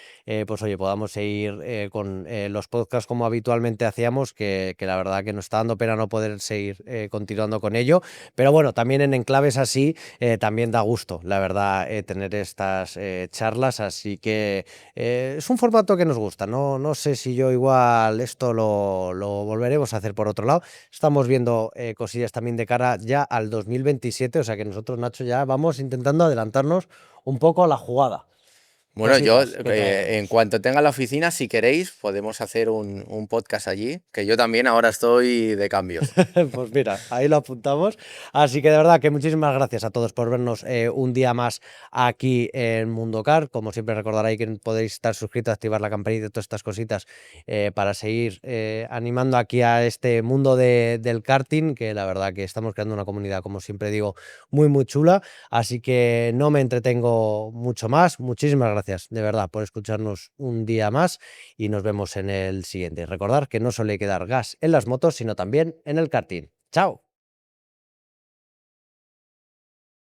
pues oye, podamos seguir con los podcasts como habitualmente hacíamos, que la verdad que nos está dando pena no poder seguir continuando con ello. Pero bueno, también en enclaves así también da gusto, la verdad, tener estas charlas, así que es un formato que nos gusta, no sé si yo igual esto lo volveremos a hacer por otro lado, estamos viendo cosillas también de cara ya al 2027, o sea que nosotros, Nacho, ya vamos intentando adelantarnos un poco a la jugada, Bueno, yo cositas que en traeremos. cuanto tenga la oficina, si queréis, podemos hacer un podcast allí, que yo también ahora estoy de cambios. Pues mira, ahí lo apuntamos. Así que de verdad que muchísimas gracias a todos por vernos un día más aquí en Mundocar. Como siempre recordaréis que podéis estar suscritos, activar la campanita y todas estas cositas para seguir animando aquí a este mundo del karting, que la verdad que estamos creando una comunidad, como siempre digo, muy muy chula. Así que no me entretengo mucho más. Muchísimas gracias de verdad por escucharnos un día más y nos vemos en el siguiente. Recordad que no solo hay que dar gas en las motos, sino también en el karting. ¡Chao!